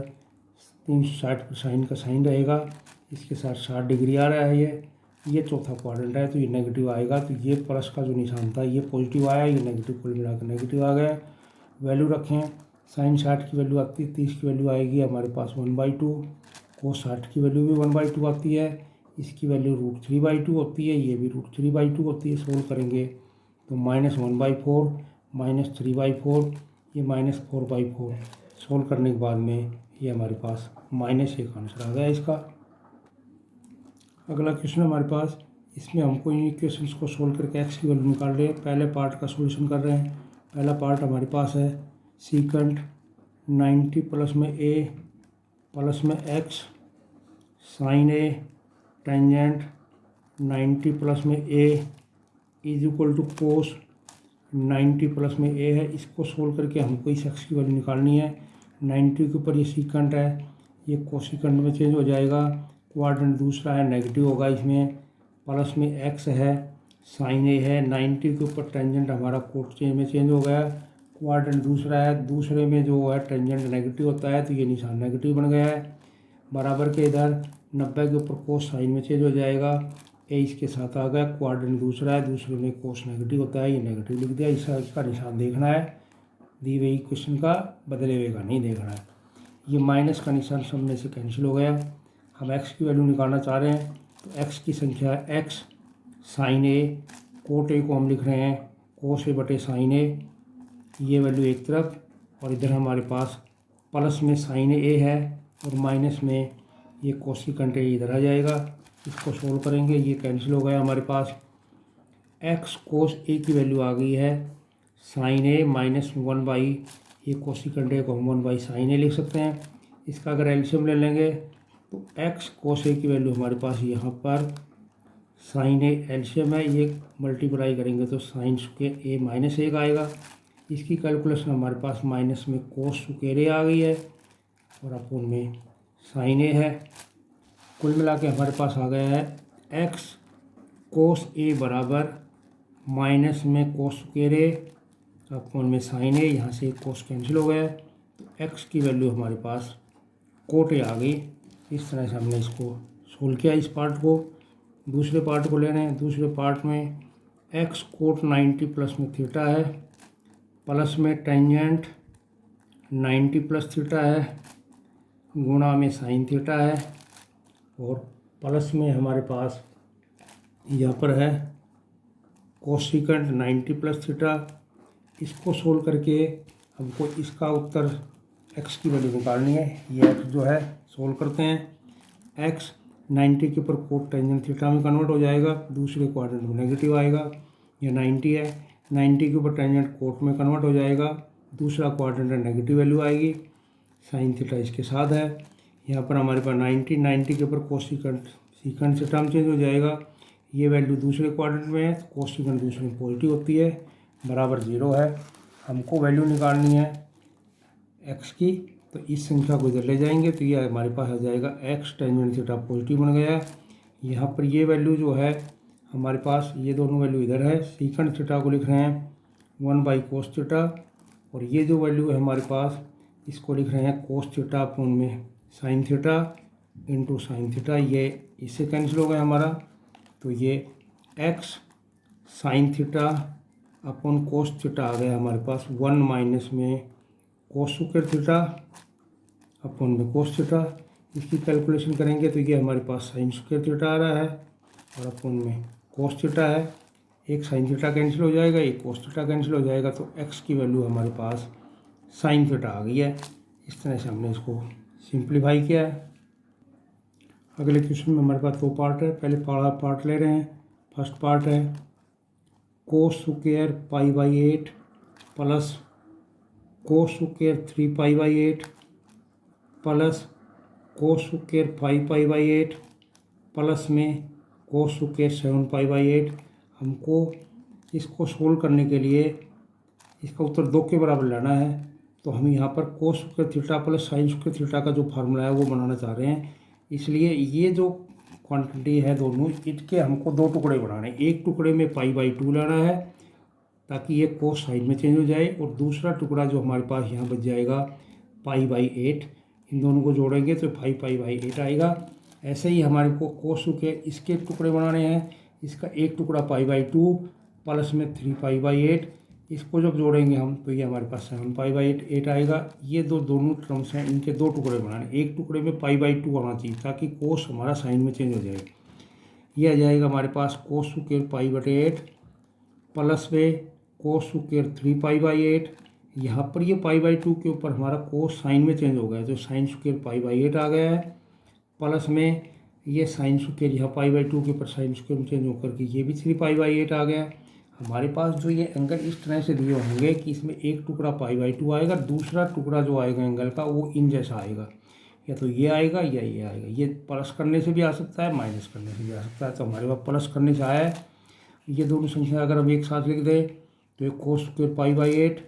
Speaker 1: 360 पर साइन का साइन रहेगा, इसके साथ 60 डिग्री आ रहा है। ये चौथा क्वाड्रेंट है तो ये नेगेटिव आएगा। तो ये प्लस का जो निशान था ये पॉजिटिव आया, ये नेगेटिव, कुल मिलाकर नेगेटिव आ गया। वैल्यू रखें, साइन 60 की वैल्यू आती है 30 की वैल्यू आएगी हमारे पास 1/2, कोस 60 की वैल्यू भी 1/2 आती है, इसकी वैल्यू √3/2 होती है, ये भी √3/2 होती है। सोल्व करेंगे तो -1/4 -3/4, ये -4/4। सोल्व करने के बाद में ये हमारे पास -1 आंसर आ गया इसका। अगला क्वेश्चन हमारे पास, इसमें हमको इन इक्वेशंस को सोल्व करके x की वैल्यू निकाल रहे हैं। पहले पार्ट का सॉल्यूशन कर रहे हैं। पहला पार्ट हमारे पास है सीकंट 90 प्लस में a प्लस में x sine a tangent 90 plus में a is equal to cos 90 plus में a है। इसको सोल्व करके हमको इस x की वैल्यू निकालनी है। 90 के ऊपर ये सीकंट है, ये कोसिकंट में चेंज हो जाएगा। क्वाड्रेंट दूसरा है, नेगेटिव होगा, इसमें प्लस में x है, साइन a है। 90 के ऊपर टेंजेंट हमारा कोट चेंज में चेंज हो गया। क्वाड्रेंट दूसरा है, दूसरे में जो है टेंजेंट नेगेटिव होता है तो ये निशान नेगेटिव बन गया है। बराबर के इधर 90 के ऊपर कोस साइन में चेंज हो जाएगा, ए इसके साथ आ गया। क्वाड्रेंट दूसरा है, दूसरे में कोस नेगेटिव होता है, ये नेगेटिव लिख दिया। इसका निशान देखना है, दी हुई क्वेश्चन का बदले हुए का नहीं देखना है। ये माइनस का निशान सामने से कैंसिल हो गया। हम x की वैल्यू निकालना चाह रहे हैं तो x की संख्या है x sine A, cot A को हम लिख रहे हैं कोस ए बटे साइन ए, ये वैल्यू एक तरफ। और इधर हमारे पास प्लस में साइन ए है और माइनस में ये कोसिकंट ए इधर आ जाएगा। इसको सोल्व करेंगे, ये कैंसिल हो गया। हमारे पास x कोस ए की वैल्यू आ गई है साइन ए -1/, ये कोसिकंट ए को हम 1/ साइन ए लिख सकते हैं। इसका अगर एलसीएम ले लेंगे तो x कोस ए की वैल्यू हमारे पास यहाँ पर साइन ए एलसीएम है, ये मल्टीप्लाई करेंगे तो साइन स्क्वायर ए -1 आएगा। इसकी कैलकुलेशन हमारे पास माइनस में कोस स्क्वायर ए आ गई है और अपोन में साइन ए है। कुल मिला के हमारे पास आ गया है x कोस ए बराबर माइनस में कोस स्क्वायर ए अपोन में साइन ए, यहाँ से कोस कैंसिल हो गया तो x की वैल्यू हमारे पास कोट ए आ गई। इस तरह से हमने इसको सोल्व किया। इस पार्ट को, दूसरे पार्ट को ले रहे हैं। दूसरे पार्ट में x कोट 90 प्लस में थीटा है, प्लस में टेंजेंट 90 प्लस थीटा है, गुणा में साइन थीटा है और प्लस में हमारे पास यहाँ पर है कोसिकंट 90 प्लस थीटा। इसको सोल्व करके हमको इसका उत्तर x की वैल्यू निकालनी है। ये x जो है सोल्व करते हैं। x 90 के ऊपर कोट टेंजेंट थीटा में कन्वर्ट हो जाएगा, दूसरे क्वाड्रेंट में नेगेटिव आएगा। ये 90 है, 90 के ऊपर टेंजेंट कोट में कन्वर्ट हो जाएगा, दूसरा क्वाड्रेंट में नेगेटिव वैल्यू आएगी। साइन थीटा इसके साथ है। यहाँ पर हमारे पास 90 के ऊपर कोसिकंट सीकंट से टर्म चेंज हो जाएगा। ये वैल्यू दूसरे क्वाड्रेंट में है, कोसिकंट दूसरे में पॉजिटिव होती है, बराबर 0 है। हमको वैल्यू निकालनी है x की, तो इस संख्या को इधर ले जाएंगे तो ये हमारे पास आ जाएगा x टेंजेंट थीटा पॉजिटिव बन गया। यहाँ पर ये वैल्यू जो है हमारे पास, ये दोनों वैल्यू इधर है। सीकंट थीटा को लिख रहे हैं 1/ कोस थीटा और ये जो वैल्यू है हमारे पास, इसको लिख रहे हैं कोस थीटा अपोन में sine theta into sine theta. ये इससे कैंसिल हो गया हमारा, तो ये x sine theta upon cos theta आ गया हमारे पास 1 माइनस में कोस स्क्वायर थीटा अपोन में कोस थीटा। इसकी कैलकुलेशन करेंगे तो ये हमारे पास साइन स्क्वायर थीटा आ रहा है और अपोन में कोस थीटा है। एक साइन थीटा कैंसिल हो जाएगा, एक कोस थीटा कैंसिल हो जाएगा, तो x की वैल्यू हमारे पास साइन थीटा आ गई है। इस तरह से हमने इसको सिंप्लीफाई किया है। अगले क्वेश्चन में हमारे पास 2 पार्ट है। पहले पार्ट ले रहे हैं। फर्स्ट पार्ट है cos square π/8 plus cos square 3π/8 plus cos square 5π/8 plus में कोस स्क्वायर 7π/8। हमको इसको सोल्व करने के लिए इसका उत्तर 2 के बराबर लेना है, तो हम यहाँ पर cos square theta plus sine square theta का जो फार्मूला है वो बनाना चाह रहे हैं। इसलिए ये जो क्वांटिटी है दोनों, इसके हमको दो टुकड़े बनाने हैं। एक टुकड़े में π/2 लाना है ताकि ये कोस साइन में चेंज हो जाए, और दूसरा टुकड़ा जो हमारे पास यहाँ बच जाएगा π/8। इन दोनों को जोड़ेंगे तो 5π/8 आएगा। ऐसे ही हमारे को कोस के इसके टुकड़े बनाने हैं। इसका एक टुकड़ा π/2 प्लस में 3π/8, इसको जब जोड़ेंगे हम तो ये हमारे पास 7π/8 आएगा। ये दोनों टर्म्स हैं, इनके दो टुकड़े बनाने। एक टुकड़े में π/2 आना चाहिए ताकि कोस हमारा साइन में चेंज हो जाए। ये आ जाएगा हमारे पास कोस स्क्वायर π/8 प्लस में कोस स्क्वायर 3π/8। यहाँ पर ये π/2 के ऊपर हमारा कोस साइन में चेंज हो गया, तो साइन स्क्वायर π/8 आ गया है। प्लस में ये साइन स्क्वायर यहाँ π/2 के ऊपर साइन स्क्वायर में चेंज होकर के ये भी 3π/8 आ गया। हमारे पास जो ये एंगल इस तरह से दिए होंगे कि इसमें एक टुकड़ा π/2 आएगा, दूसरा टुकड़ा जो आएगा एंगल का वो इन जैसा आएगा, या तो ये आएगा या ये आएगा। ये प्लस करने से भी आ सकता है, माइनस करने से भी आ सकता है। तो हमारे पास प्लस करने से आया है। ये दोनों संख्या अगर हम एक साथ लिख दें तो ये कोस स्क्वायर π/8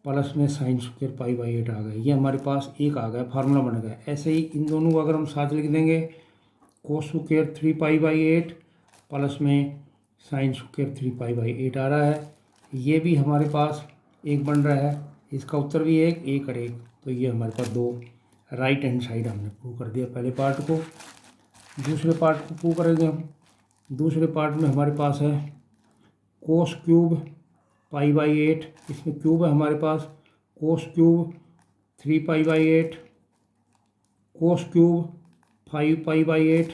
Speaker 1: प्लस में साइन स्क्वायर π/8 आ गया। ये हमारे पास एक आ गया, फार्मूला बन गया। ऐसे ही इन दोनों को अगर हम साथ लिख देंगे, कोस स्क्वायर 3π/8 प्लस में साइन स्क्वायर 3π/8 आ रहा है। ये भी हमारे पास एक बन रहा है, इसका उत्तर भी एक और एक। तो ये हमारे पास दो राइट हैंड साइड हमने प्रूव कर दिया पहले पार्ट को। दूसरे पार्ट को प्रूव करेंगे हम। दूसरे पार्ट में हमारे पास है कोस क्यूब π/8, इसमें क्यूब है हमारे पास, कोस क्यूब 3π/8, कोस क्यूब 5π/8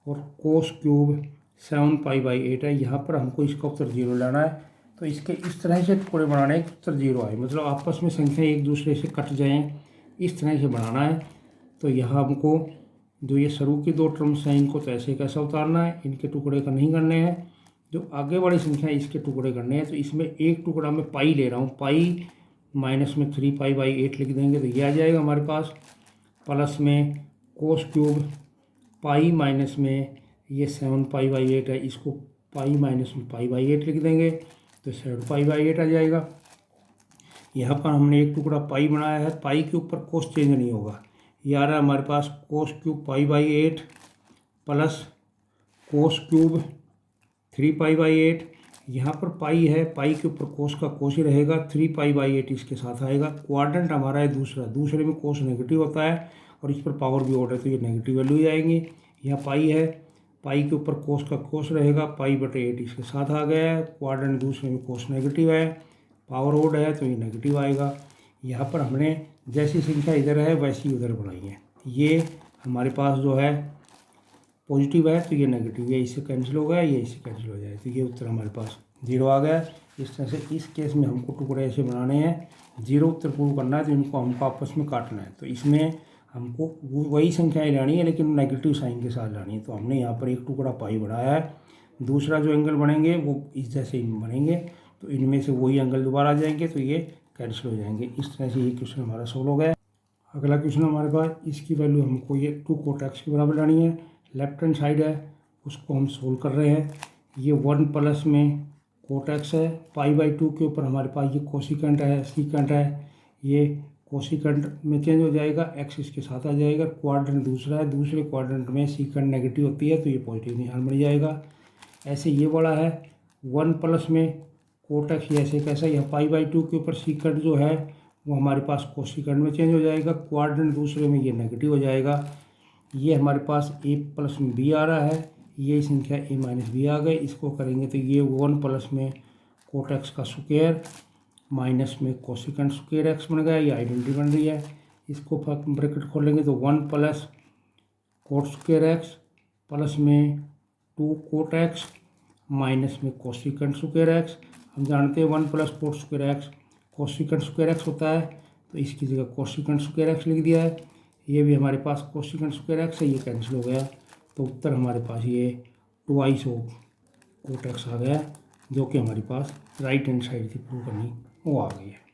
Speaker 1: और कोस क्यूब 7π/8 है। यहाँ पर हमको इसका उत्तर 0 लाना है। तो इसके इस तरह से टुकड़े बनाने हैं कि उत्तर 0 आए, मतलब आपस में संख्या एक दूसरे से कट जाएं, इस तरह से बनाना है। तो यहाँ हमको जो ये शुरू की दो टर्म्स हैं इनको तो ऐसे कैसा उतारना है, इनके टुकड़े का नहीं करने हैं। जो आगे वाली संख्या है इसके टुकड़े करने हैं। तो इसमें एक टुकड़ा मैं पाई ले रहा हूँ, पाई माइनस में 3π/8 लिख देंगे तो ये आ जाएगा हमारे पास। प्लस में कोस क्यूब पाई माइनस में ये 7π/8 है, इसको पाई माइनस में π/8 लिख देंगे तो 7π/8 आ जाएगा। यहाँ पर हमने एक टुकड़ा पाई बनाया है, पाई के ऊपर कोस चेंज नहीं होगा। ये आ रहा है हमारे पास cos cube π/8 plus cos cube 3π/8। यहाँ पर पाई है, पाई के ऊपर कोस का कोस ही रहेगा, 3π/8 इसके साथ आएगा। क्वाड्रेंट हमारा है दूसरा, दूसरे में कोस नेगेटिव होता है और इस पर पावर भी ऑड है तो ये नेगेटिव वैल्यू ही आएंगी। यहाँ पाई है, पाई के ऊपर कोस का कोस रहेगा, π/8 इसके साथ आ गया है। क्वाड्रेंट दूसरे में कोस नेगेटिव है, पावर ऑड है तो ये नेगेटिव आएगा। यहाँ पर हमने जैसी संख्या इधर है वैसी उधर बनाई है। ये हमारे पास जो है पॉजिटिव है तो ये नेगेटिव, ये इससे कैंसिल हो गया, ये इससे कैंसिल हो जाए तो ये उत्तर हमारे पास 0 आ गया। इस तरह से इस केस में हमको टुकड़े ऐसे बनाने हैं, 0 उत्तर प्रूव करना है तो इनको हमको आपस में काटना है। तो इसमें हमको वही संख्याएँ लानी है लेकिन नेगेटिव साइन के साथ लानी है। तो हमने यहाँ पर एक टुकड़ा पाई बनाया है, दूसरा जो एंगल बनेंगे वो इस जैसे ही बनेंगे तो इनमें से वही एंगल दोबारा आ जाएंगे तो ये कैंसिल हो जाएंगे। इस तरह से ये क्वेश्चन हमारा सोल्व हो गया। अगला क्वेश्चन हमारे पास, इसकी वैल्यू हमको ये 2 cot x के बराबर लानी है। लेफ्ट हैंड साइड है उसको हम सोल्व कर रहे हैं। ये 1 प्लस में cot x है, π/2 के ऊपर हमारे पास ये कोसिकेंट है, सीकेंट है। ये कोसिकेंट में चेंज हो जाएगा, x इसके साथ आ जाएगा। क्वाड्रेंट दूसरा है, दूसरे क्वाड्रेंट में सीकेंट नेगेटिव होती है तो ये पॉजिटिव निशान बन जाएगा। ऐसे ये वाला है 1 प्लस में cot x, ऐसे कैसा, यह π/2 के ऊपर सीकेंट जो है वो हमारे पास कोसिकेंट में चेंज हो जाएगा। क्वाड्रेंट दूसरे में ये नेगेटिव हो जाएगा। ये हमारे पास a प्लस में b आ रहा है, ये संख्या a माइनस b आ गई। इसको करेंगे तो ये 1 प्लस में cot x का स्क्वायर माइनस में कोसिकेंट स्क्वायर x बन गया, ये आइडेंटिटी बन रही है। इसको ब्रैकेट खोलेंगे तो 1 plus cot square x plus में 2 cot x माइनस में कोसिकेंट स्क्वायर x। हम जानते हैं 1 plus cot square x cosecant square x होता है तो इसकी जगह कोसिकेंट स्क्वायर x लिख दिया है। ये भी हमारे पास कोसिकेंट स्क्वायर x है, ये कैंसिल हो गया तो उत्तर हमारे पास ये 2 ऑफ cot x आ गया, जो कि हमारी पास राइट हैंड साइड थी प्रूव करनी वो आ गई है।